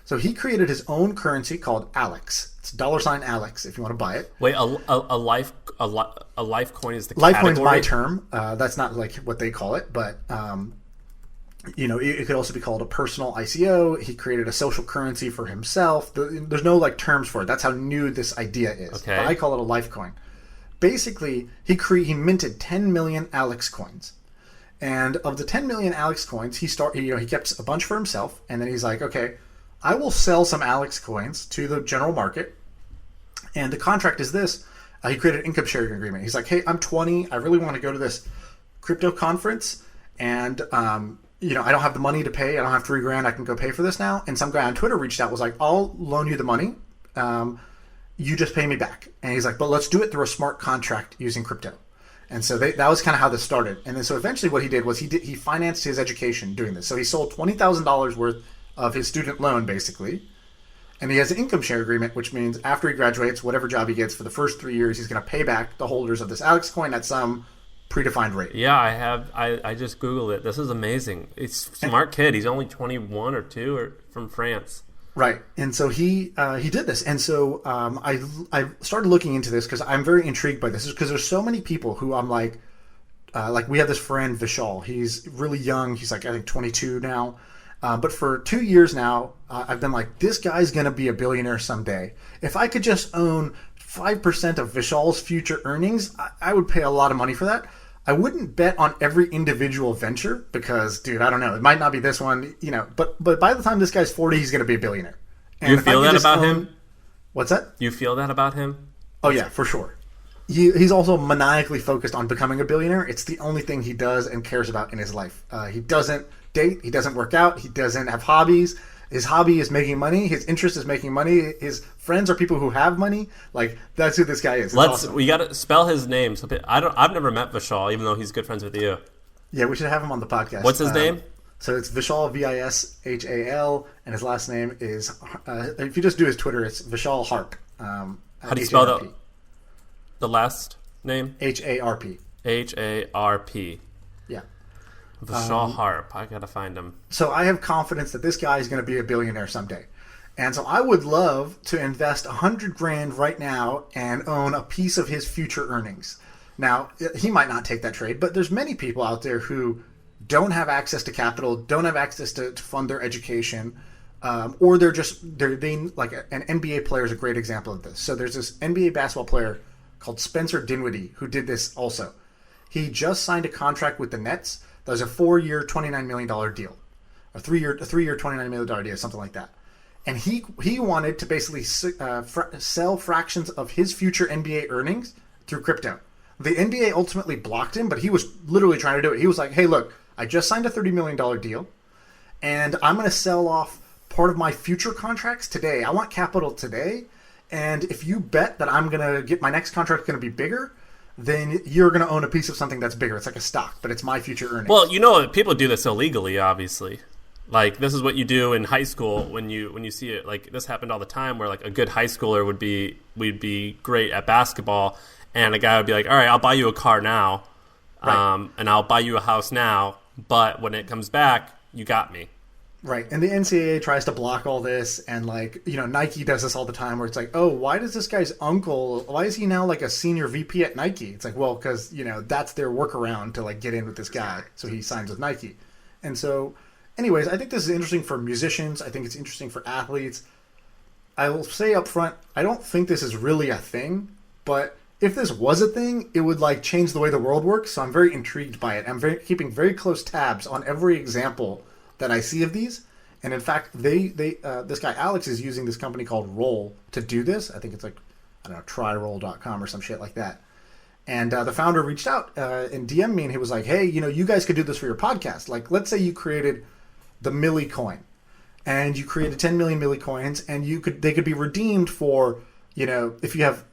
So he created his own currency called Alex. It's $Alex if you want to buy it. Wait, a life coin is the life category? coin's my term. That's not like what they call it, but it could also be called a personal ICO. He created a social currency for himself. There's no like terms for it. That's how new this idea is. Okay. But I call it a life coin. Basically, he minted 10 million Alex coins. And of the 10 million Alex coins, he kept a bunch for himself, and then he's like, okay, I will sell some Alex coins to the general market. And the contract is this. He created an income sharing agreement. He's like, hey, I'm 20. I really want to go to this crypto conference. And, I don't have the money to pay. I don't have $3,000. I can go pay for this now. And some guy on Twitter reached out, was like, I'll loan you the money. You just pay me back. And he's like, but let's do it through a smart contract using crypto. And so that was kind of how this started. And then so eventually what he did was he financed his education doing this. So he sold $20,000 worth of his student loan, basically. And he has an income share agreement, which means after he graduates, whatever job he gets for the first 3 years, he's going to pay back the holders of this Alex coin at some predefined rate. Yeah, I have. I just Googled it. This is amazing. It's a smart kid. He's only 21 or 2 or from France. Right, and so he did this, and so I started looking into this because I'm very intrigued by this, because there's so many people who I'm like we have this friend Vishal. He's really young. He's like I think 22 now, but for 2 years now, I've been like, this guy's gonna be a billionaire someday. If I could just own 5% of Vishal's future earnings, I would pay a lot of money for that. I wouldn't bet on every individual venture because, dude, I don't know. It might not be this one, but by the time this guy's 40, he's going to be a billionaire. And you feel that about him? What's that? You feel that about him? Oh, yeah, for sure. He's also maniacally focused on becoming a billionaire. It's the only thing he does and cares about in his life. He doesn't date. He doesn't work out. He doesn't have hobbies. His hobby is making money. His interest is making money. His friends are people who have money. Like, that's who this guy is. Awesome. We got to spell his name. So I've never met Vishal, even though he's good friends with you. Yeah, we should have him on the podcast. What's his name? So it's Vishal, Vishal, and his last name is, if you just do his Twitter, it's Vishal Harp. How do you spell the last name? Harp. Harp. Yeah. Vishal Harp. I gotta find him. So I have confidence that this guy is going to be a billionaire someday. And so I would love to invest $100,000 right now and own a piece of his future earnings. Now, he might not take that trade, but there's many people out there who don't have access to capital, don't have access to fund their education, or they like an NBA player is a great example of this. So there's this NBA basketball player called Spencer Dinwiddie who did this also. He just signed a contract with the Nets. That was a 4-year, $29 million deal. A three-year, $29 million deal, something like that. And he wanted to basically sell fractions of his future NBA earnings through crypto. The NBA ultimately blocked him, but he was literally trying to do it. He was like, hey, look, I just signed a $30 million deal, and I'm going to sell off part of my future contracts today. I want capital today, and if you bet that I'm going to get my next contract going to be bigger, then you're going to own a piece of something that's bigger. It's like a stock, but it's my future earnings. Well, people do this illegally, obviously. Like, this is what you do in high school when you see it. Like, this happened all the time where, like, a good high schooler would be great at basketball, and a guy would be like, all right, I'll buy you a car now, right, and I'll buy you a house now, but when it comes back, you got me. Right, and the NCAA tries to block all this, and Nike does this all the time where it's like, oh, why does this guy's uncle, why is he now like a senior VP at Nike? It's like, well, because, that's their workaround to get in with this guy, so he signs with Nike. And so, anyways, I think this is interesting for musicians. I think it's interesting for athletes. I will say up front, I don't think this is really a thing, but if this was a thing, it would change the way the world works, so I'm very intrigued by it. I'm keeping very close tabs on every example that I see of these, and in fact, this guy Alex is using this company called Roll to do this. I think it's tryroll.com or some shit like that. And the founder reached out and DM'd me, and he was like, "Hey, you guys could do this for your podcast. Like, let's say you created the Millie coin, and you created 10 million Millie coins, and they could be redeemed for, if you have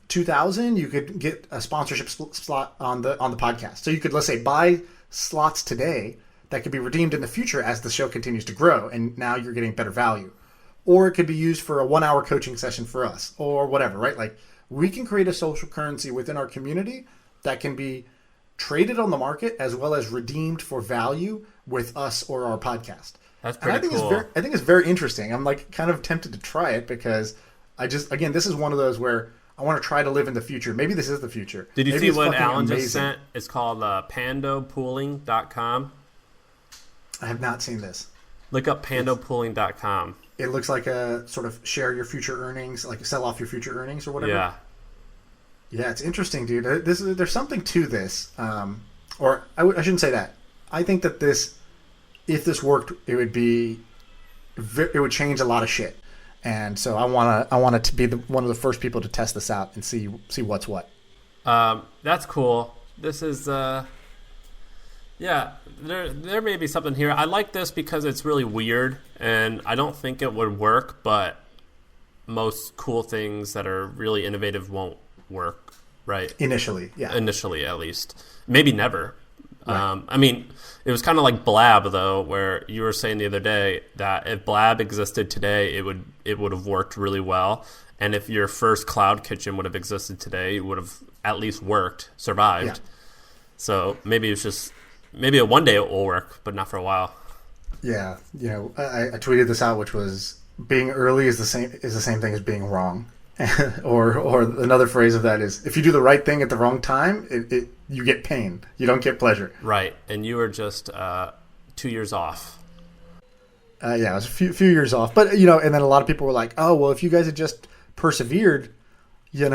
2,000, you could get a sponsorship slot on the podcast. So you could, let's say, buy slots today that could be redeemed in the future as the show continues to grow, and now you're getting better value. Or it could be used for a 1-hour coaching session for us, or whatever, right? Like, we can create a social currency within our community that can be traded on the market as well as redeemed for value with us or our podcast. That's pretty cool. I think it's very interesting. I'm kind of tempted to try it because this is one of those where I want to try to live in the future. Maybe this is the future. Did you see what Alan just sent? It's called pandopooling.com. I have not seen this. Look up pandopooling.com. It looks like a sort of share your future earnings, like sell off your future earnings or whatever. Yeah. Yeah, it's interesting, dude. There's something to this. Or I shouldn't say that. I think that if this worked, it would change a lot of shit. And so I want it to be one of the first people to test this out and see what's what. That's cool. This is there may be something here. I like this because it's really weird, and I don't think it would work, but most cool things that are really innovative won't work, right? Initially, yeah. Initially, at least. Maybe never. Right. I mean, it was kind of like Blab, though, where you were saying the other day that if Blab existed today, it would have worked really well. And if your first cloud kitchen would have existed today, it would have at least worked, survived. Yeah. So maybe one day it will work, but not for a while. Yeah. I tweeted this out, which was being early is the same thing as being wrong. or another phrase of that is, if you do the right thing at the wrong time, you get pain. You don't get pleasure. Right, and you were just 2 years off. Yeah, I was a few years off. But, and then a lot of people were like, oh, well, if you guys had just persevered, yeah,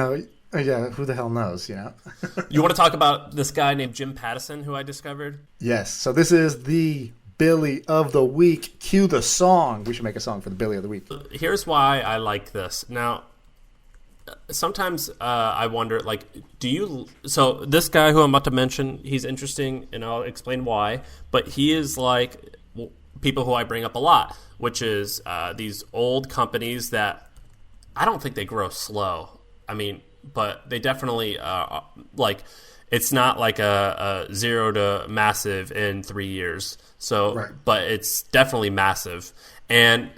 who the hell knows, You want to talk about this guy named Jim Pattison, who I discovered? Yes, so this is the Billy of the Week. Cue the song. We should make a song for the Billy of the Week. Here's why I like this. Now, sometimes I wonder, so this guy who I'm about to mention, he's interesting, and I'll explain why, but he is like people who I bring up a lot, which is these old companies that I don't think they grow slow. I mean, but they definitely, it's not like a zero to massive in 3 years. So, right. But it's definitely massive. And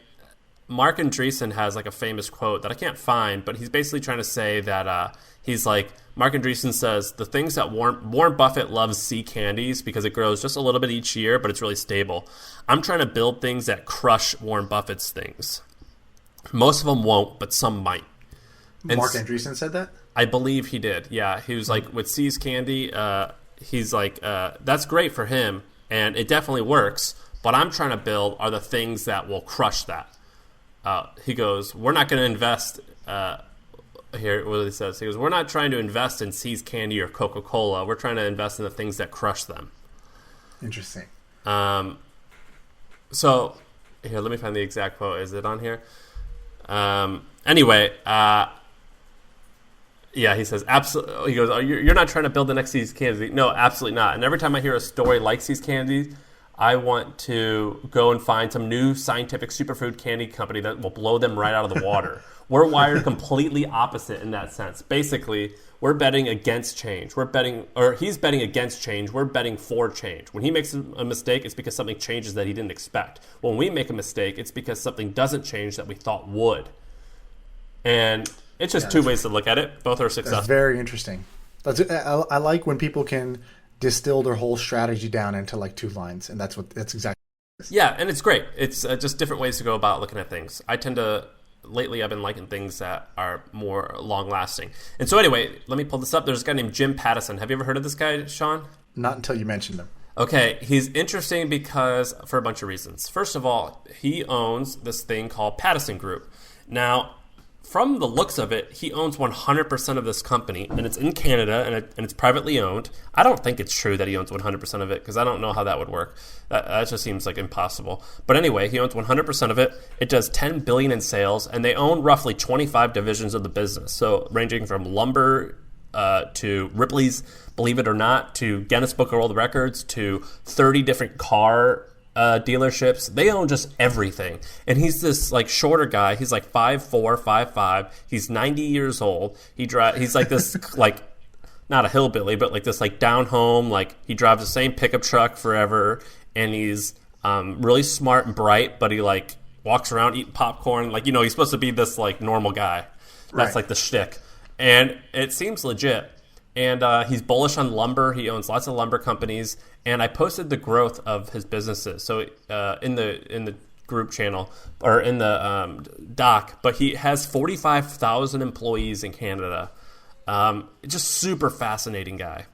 Mark Andreessen has like a famous quote that I can't find, but he's basically trying to say that he's like, Mark Andreessen says, the things that Warren Buffett loves sea candies because it grows just a little bit each year, but it's really stable. I'm trying to build things that crush Warren Buffett's things. Most of them won't, but some might. And Mark Andreessen said that? I believe he did. Yeah, he was like, with See's Candy, he's like, that's great for him, and it definitely works, but I'm trying to build are the things that will crush that. He goes, we're not going to invest, here, what he says, he goes, we're not trying to invest in See's Candy or Coca-Cola. We're trying to invest in the things that crush them. Interesting. So, here, let me find the exact quote. Is it on here? Anyway, yeah, he says, absolutely. He goes, oh, you're not trying to build the next See's Candy. No, absolutely not. And every time I hear a story like See's Candy, I want to go and find some new scientific superfood candy company that will blow them right out of the water. We're wired completely opposite in that sense. Basically, we're betting against change. He's betting against change. We're betting for change. When he makes a mistake, it's because something changes that he didn't expect. When we make a mistake, it's because something doesn't change that we thought would. And it's just two ways to look at it. Both are successful. That's very interesting. I like when people can distill their whole strategy down into like 2 lines, and that's exactly. Yeah, and it's great. It's just different ways to go about looking at things. Lately I've been liking things that are more long-lasting. And so anyway, let me pull this up. There's a guy named Jim Pattison. Have you ever heard of this guy, Sean? Not until you mentioned him. Okay, he's interesting because for a bunch of reasons. First of all, he owns this thing called Pattison Group. Now, from the looks of it, he owns 100% of this company, and it's in Canada, and it's privately owned. I don't think it's true that he owns 100% of it, because I don't know how that would work. That just seems like impossible. But anyway, he owns 100% of it. It does $10 billion in sales, and they own roughly 25 divisions of the business. So ranging from lumber to Ripley's, believe it or not, to Guinness Book of World Records, to 30 different car dealerships. They own just everything. And he's this like shorter guy. He's like 5'4", 5'5". He's 90 years old. He's like this like not a hillbilly, but like this like down home, like he drives the same pickup truck forever, and he's really smart and bright, but he like walks around eating popcorn. Like, he's supposed to be this like normal guy. That's like the shtick. And it seems legit. And he's bullish on lumber. He owns lots of lumber companies. And I posted the growth of his businesses. So in the group channel or in the doc, but he has 45,000 employees in Canada. Just super fascinating guy.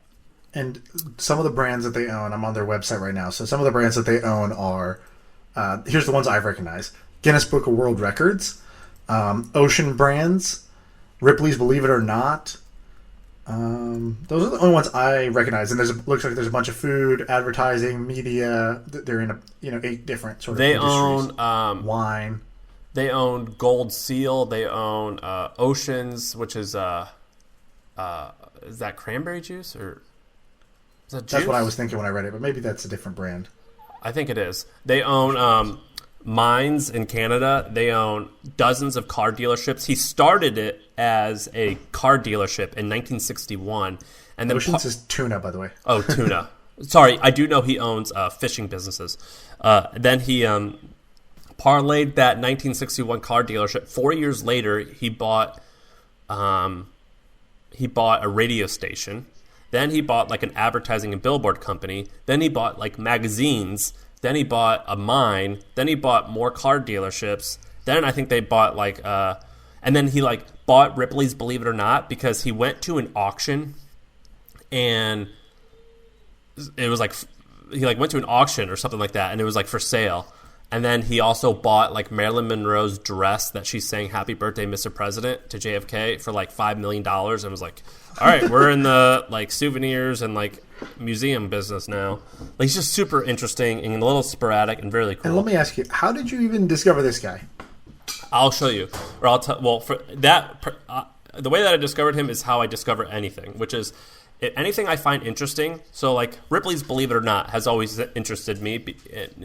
And some of the brands that they own, I'm on their website right now. So some of the brands that they own are, here's the ones I've recognized: Guinness Book of World Records, Ocean Brands, Ripley's Believe It or Not. Those are the only ones I recognize, and looks like there's a bunch of food, advertising, media. They're in 8 different sort of industries. They own wine. They own Gold Seal. They own Oceans, which is that cranberry juice or is that juice? That's what I was thinking when I read it, but maybe that's a different brand. I think it is. They own mines in Canada. They own dozens of car dealerships. He started it as a car dealership in 1961, and then Oceans is tuna, by the way. Oh, tuna. Sorry, I do know he owns fishing businesses. Then he parlayed that 1961 car dealership. 4 years later, he bought a radio station. Then he bought like an advertising and billboard company. Then he bought like magazines. Then he bought a mine. Then he bought more car dealerships. Then I think they bought like and then he like bought Ripley's Believe It or Not because he went to an auction and it was like he like went to an auction or something like that and it was like for sale. And then he also bought like Marilyn Monroe's dress that she sang "Happy Birthday, Mr. President" to JFK for like $5 million, and was like, "All right, we're in the like souvenirs and like museum business now." Like, he's just super interesting and a little sporadic and really cool. And let me ask you, how did you even discover this guy? I'll show you, or I'll tell. Well, for that, the way that I discovered him is how I discover anything, which is anything I find interesting. So, like Ripley's Believe It or Not has always interested me.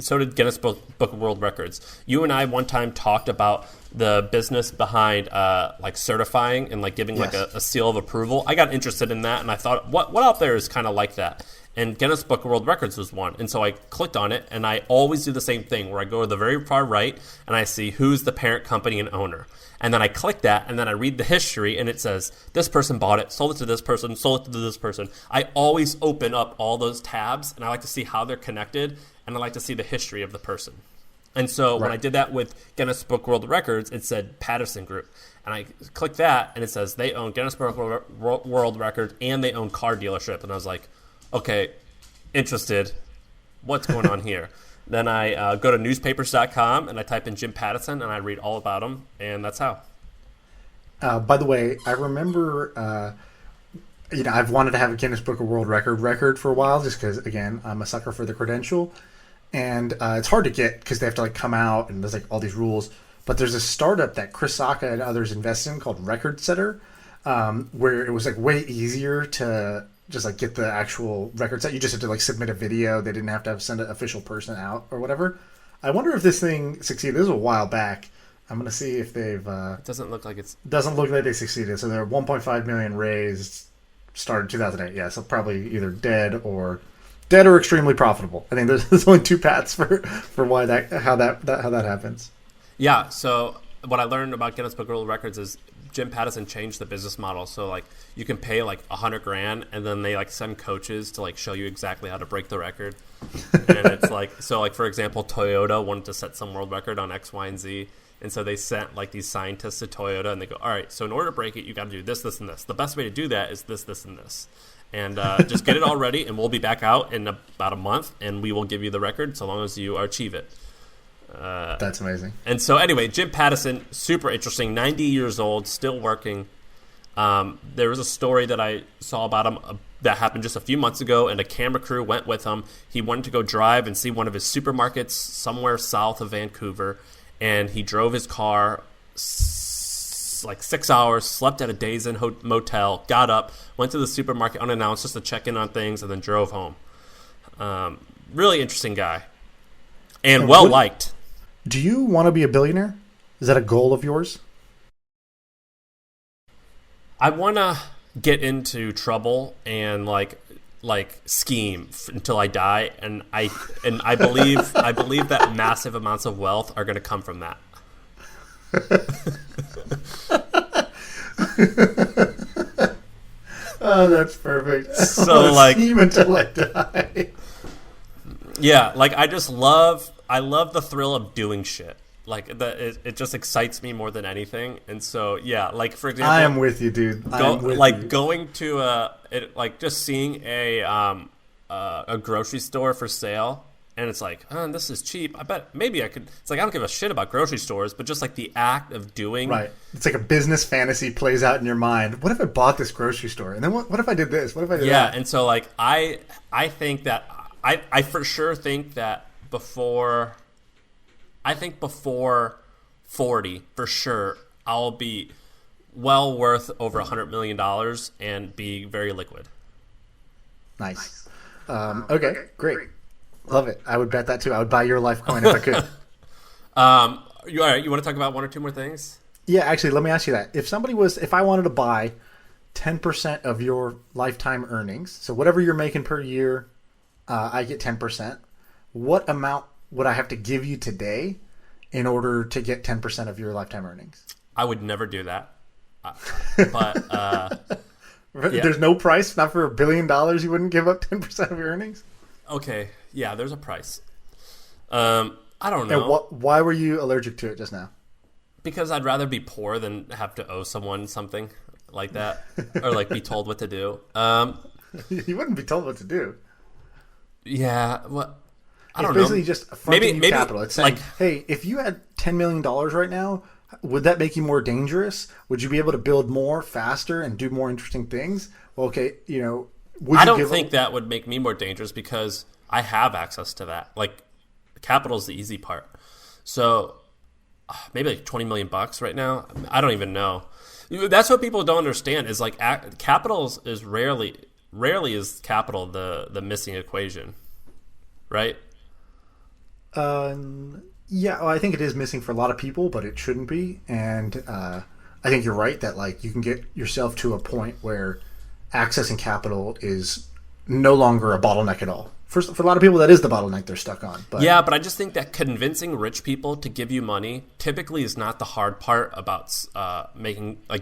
So did Guinness Book of World Records. You and I one time talked about the business behind like certifying and like giving like a seal of approval. I got interested in that, and I thought, what out there is kind of like that? And Guinness Book of World Records was one. And so I clicked on it, and I always do the same thing where I go to the very far right, and I see who's the parent company and owner. And then I click that, and then I read the history, and it says, this person bought it, sold it to this person, sold it to this person. I always open up all those tabs, and I like to see how they're connected, and I like to see the history of the person. And so when I did that with Guinness Book World Records, it said Patterson Group. And I click that, and it says they own Guinness Book World Records, and they own car dealership. And I was like, okay, interested. What's going on here? Then I go to newspapers.com and I type in Jim Pattison and I read all about him, and that's how. By the way, I remember, I've wanted to have a Guinness Book of World record for a while, just because, again, I'm a sucker for the credential, and it's hard to get because they have to like come out and there's like all these rules. But there's a startup that Chris Sacca and others invest in called Record Setter, where it was like way easier to just like get the actual record set. You just had to like submit a video. They didn't have to send an official person out or whatever. I wonder if this thing succeeded. This was a while back. I'm going to see if they've... it doesn't look like they succeeded. So they're 1.5 million raised, started 2008. Yeah, so probably either dead or extremely profitable. I think there's only two paths for why how that happens. Yeah, so what I learned about Guinness Book of World Records is Jim Pattison changed the business model. So like you can pay like $100,000 and then they like send coaches to like show you exactly how to break the record. And it's like, so like for example, Toyota wanted to set some world record on X, Y, and Z. And so they sent like these scientists to Toyota and they go, all right, so in order to break it, you got to do this, this, and this. The best way to do that is this, this, and this. And just get it all ready and we'll be back out in about a month and we will give you the record so long as you achieve it. That's amazing. And so anyway, Jim Pattison, super interesting, 90 years old, still working. There was a story that I saw about him that happened just a few months ago, and a camera crew went with him. He wanted to go drive and see one of his supermarkets somewhere south of Vancouver, and he drove his car like 6 hours, slept at a Days Inn motel, got up, went to the supermarket unannounced just to check in on things, and then drove home. Really interesting guy. And well-liked. Do you want to be a billionaire? Is that a goal of yours? I want to get into trouble and like scheme until I die, and I believe that massive amounts of wealth are going to come from that. Oh, that's perfect. So like scheme until I die. Yeah, like I love the thrill of doing shit. Like it just excites me more than anything. And so yeah, like for example, I am with you, dude. Going to just seeing a grocery store for sale, and it's like, oh, this is cheap. I bet maybe I could. It's like I don't give a shit about grocery stores, but just like the act of doing. Right. It's like a business fantasy plays out in your mind. What if I bought this grocery store, and then what if I did this? What if I did that? Yeah, and so like I think that I for sure think that before 40, for sure, I'll be well worth over $100 million and be very liquid. Nice. Okay, great. Love it. I would bet that too. I would buy your life coin if I could. All right, you want to talk about one or two more things? Yeah, actually, let me ask you that. If I wanted to buy 10% of your lifetime earnings, so whatever you're making per year, I get 10%. What amount would I have to give you today in order to get 10% of your lifetime earnings? I would never do that. But there's no price? Not for $1 billion you wouldn't give up 10% of your earnings? Okay, yeah, there's a price. I don't know. And why were you allergic to it just now? Because I'd rather be poor than have to owe someone something like that, or like be told what to do. You wouldn't be told what to do. Yeah, well, I don't It's know. basically just fronting Maybe capital. It's saying, like, hey, if you had $10 million right now, would that make you more dangerous? Would you be able to build more faster and do more interesting things? Well, okay, would I you don't think that would make me more dangerous because I have access to that. Like, capital is the easy part. So maybe like $20 million right now. I don't even know. That's what people don't understand is like capital is rarely is capital the missing equation, right? Yeah, well, I think it is missing for a lot of people, but it shouldn't be. And I think you're right that like you can get yourself to a point where accessing capital is no longer a bottleneck at all. For a lot of people, that is the bottleneck they're stuck on. But yeah, but I just think that convincing rich people to give you money typically is not the hard part about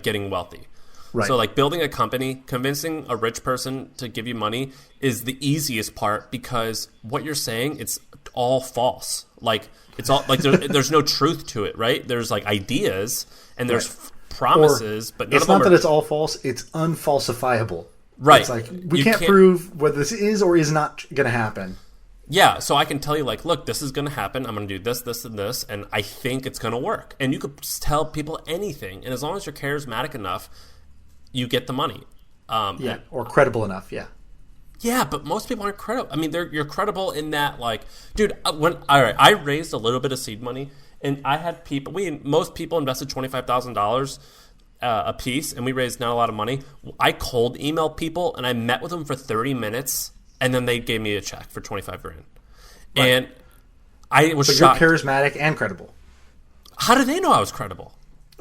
getting wealthy. Right. So like building a company, convincing a rich person to give you money is the easiest part because what you're saying, it's all false. Like it's all like there's no truth to it, right? There's like ideas and there's promises, but it's not that it's all false. It's unfalsifiable. Right. It's like we can't prove whether this is or is not going to happen. Yeah, so I can tell you, like, look, this is going to happen. I'm going to do this, this, and this, and I think it's going to work. And you could tell people anything, and as long as you're charismatic enough, you get the money. Or credible enough, yeah. Yeah, but most people aren't credible. I mean, you're credible in that, like, dude, I raised a little bit of seed money, and I had most people invested $25,000 a piece, and we raised not a lot of money. I cold emailed people, and I met with them for 30 minutes, and then they gave me a check for $25,000. Right. And I was shocked. You're charismatic and credible. How do they know I was credible?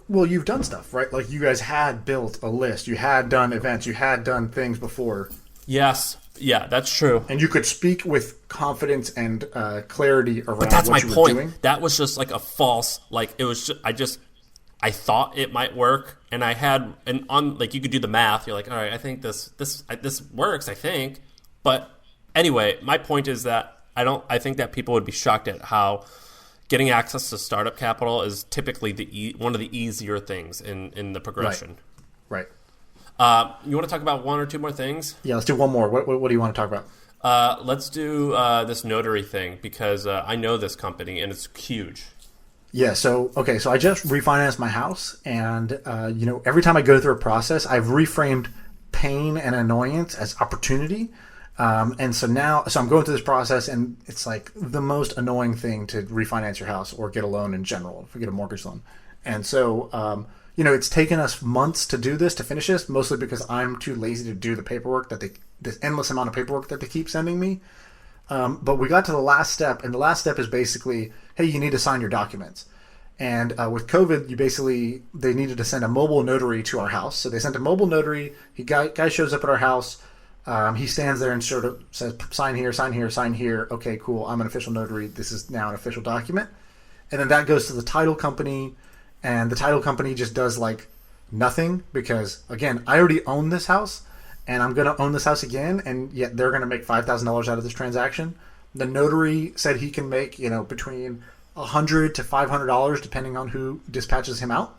Well, you've done stuff, right? Like you guys had built a list, you had done events, you had done things before. Yes. Yeah, that's true. And you could speak with confidence and clarity around but that's what my you point. were doing. That was just like a false, like it was I thought it might work, and I had like you could do the math. You're like, all right, I think this works. I think, but anyway, my point is that I think that people would be shocked at how getting access to startup capital is typically one of the easier things in the progression. Right. You want to talk about one or two more things? Yeah, let's do one more. What do you want to talk about? Let's do this notary thing because I know this company and it's huge. Yeah, so I just refinanced my house, and every time I go through a process, I've reframed pain and annoyance as opportunity. And so I'm going through this process, and it's like the most annoying thing to refinance your house or get a loan in general, if you get a mortgage loan. And so it's taken us months to do this, to finish this, mostly because I'm too lazy to do the paperwork this endless amount of paperwork that they keep sending me. But we got to the last step, and the last step is basically, hey, you need to sign your documents. And with COVID, they needed to send a mobile notary to our house. So they sent a mobile notary. Guy shows up at our house. He stands there and sort of says, sign here, sign here, sign here. Okay, cool. I'm an official notary. This is now an official document. And then that goes to the title company, and the title company just does like nothing because, again, I already own this house, and I'm going to own this house again, and yet they're going to make $5,000 out of this transaction. The notary said he can make, between $100 to $500 depending on who dispatches him out.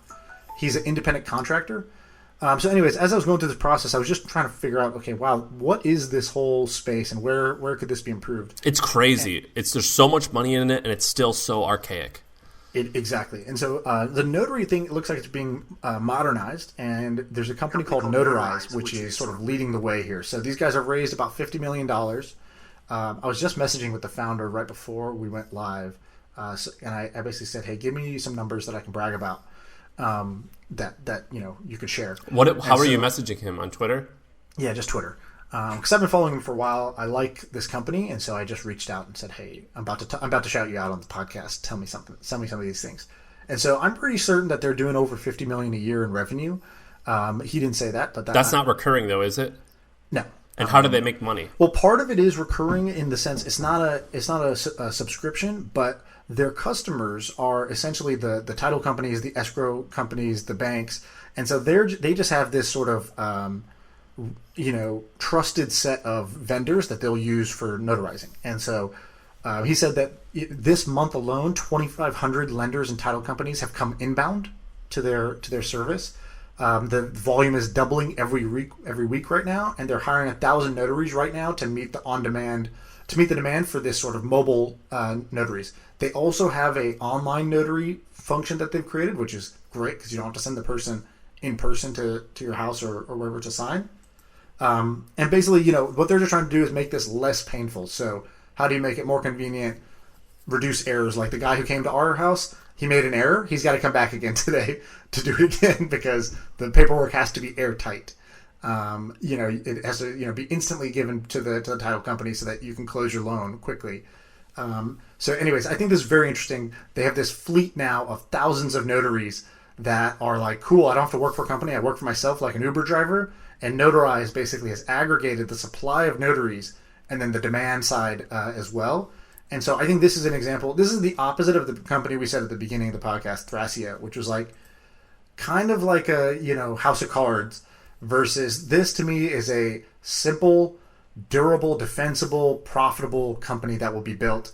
He's an independent contractor. So anyways, as I was going through this process, I was just trying to figure out, okay, wow, what is this whole space and where could this be improved? It's crazy. There's so much money in it, and it's still so archaic. Exactly. And so the notary thing, it looks like it's being modernized, and there's a company called Notarize, which is sort of leading the way here. So these guys have raised about $50 million. I was just messaging with the founder right before we went live, and I basically said, hey, give me some numbers that I can brag about. That you could share. How are you messaging him on Twitter? Yeah, just Twitter. Because I've been following him for a while. I like this company, and so I just reached out and said, "Hey, I'm about to shout you out on the podcast. Tell me something. Tell me some of these things." And so I'm pretty certain that they're doing over $50 million a year in revenue. He didn't say that, but that's not recurring, though, is it? No. And how do they make money? Well, part of it is recurring in the sense it's not a subscription, but their customers are essentially the title companies, the escrow companies, the banks, and so they just have this sort of trusted set of vendors that they'll use for notarizing. And so He said that this month alone, 2,500 lenders and title companies have come inbound to their service. The volume is doubling every week right now, and they're hiring 1,000 notaries right now to meet the demand for this sort of mobile notaries. They also have a online notary function that they've created, which is great because you don't have to send the person in person to your house or wherever to sign. And basically, what they're just trying to do is make this less painful. So how do you make it more convenient? Reduce errors. Like the guy who came to our house, he made an error. He's got to come back again today to do it again because the paperwork has to be airtight. It has to be instantly given to the title company so that you can close your loan quickly. So anyways, I think this is very interesting. They have this fleet now of thousands of notaries that are like, cool, I don't have to work for a company. I work for myself like an Uber driver. And Notarize basically has aggregated the supply of notaries and then the demand side as well. And so I think this is an example. This is the opposite of the company we said at the beginning of the podcast, Thrasio, which was like kind of like a, house of cards, versus this to me is a simple, durable, defensible, profitable company that will be built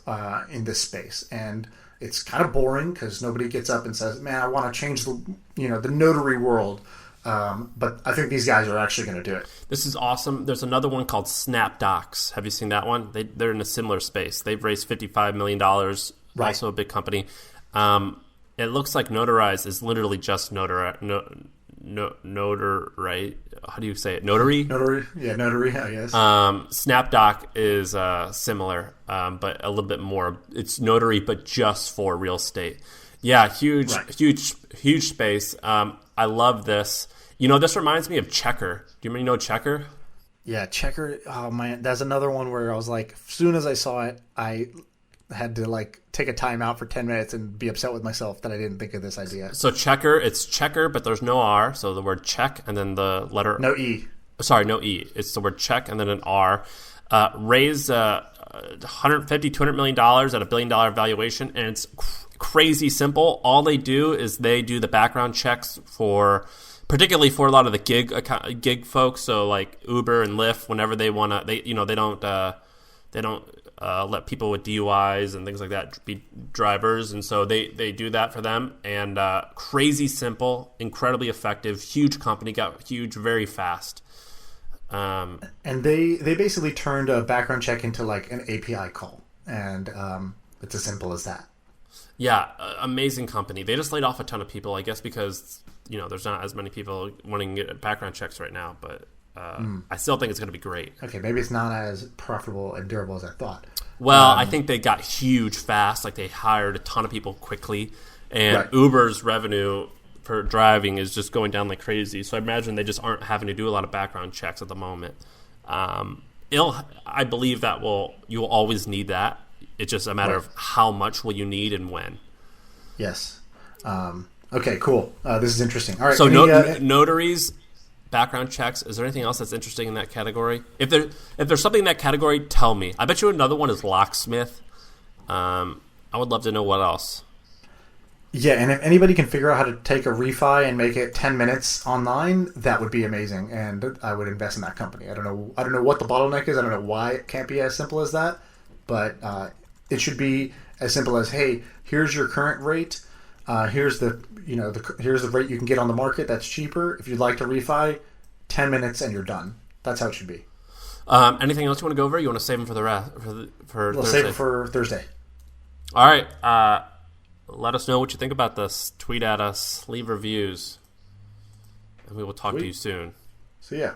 in this space. And it's kind of boring because nobody gets up and says, man, I want to change the notary world. But I think these guys are actually going to do it. This is awesome. There's another one called SnapDocs. Have you seen that one? They're in a similar space. They've raised $55 million, right. Also a big company. It looks like Notarize is literally just Notary, right? How do you say it? Notary? Notary, I guess. SnapDoc is similar, but a little bit more. It's Notary, but just for real estate. Yeah, huge space. I love this. This reminds me of Checker. Do you know Checker? Yeah, Checker. Oh man, that's another one where I was like, as soon as I saw it, I had to take a time out for 10 minutes and be upset with myself that I didn't think of this idea. So Checker, it's Checker, but there's no R. So the word check and then the letter... No E. Sorry, no E. It's the word check and then an R. Raised $150, $200 million at $1 billion valuation, and it's crazy simple. All they do is they do the background checks particularly for a lot of the gig folks. So like Uber and Lyft, whenever they want to, they don't let people with DUIs and things like that be drivers, and so they do that for them. And crazy simple, incredibly effective, huge company, got huge very fast. And they basically turned a background check into like an API call, and it's as simple as that. Yeah, amazing company. They just laid off a ton of people, I guess, because there's not as many people wanting to get background checks right now. But I still think it's going to be great. Okay, maybe it's not as profitable and durable as I thought. Well, I think they got huge fast. Like they hired a ton of people quickly, and right. Uber's revenue for driving is just going down like crazy. So I imagine they just aren't having to do a lot of background checks at the moment. I believe that you will always need that. It's just a matter of how much will you need and when. Yes. Okay, cool. This is interesting. All right. So notaries, background checks. Is there anything else that's interesting in that category? If there's something in that category, tell me. I bet you another one is locksmith. I would love to know what else. Yeah, and if anybody can figure out how to take a refi and make it 10 minutes online, that would be amazing, and I would invest in that company. I don't know what the bottleneck is. I don't know why it can't be as simple as that, but it should be as simple as, hey, here's your current rate. Here's the rate you can get on the market that's cheaper. If you'd like to refi, 10 minutes and you're done. That's how it should be. Anything else you want to go over? You want to save them for the rest for Thursday? Save it for Thursday. All right. Let us know what you think about this. Tweet at us, leave reviews, and we will talk to you soon. See ya.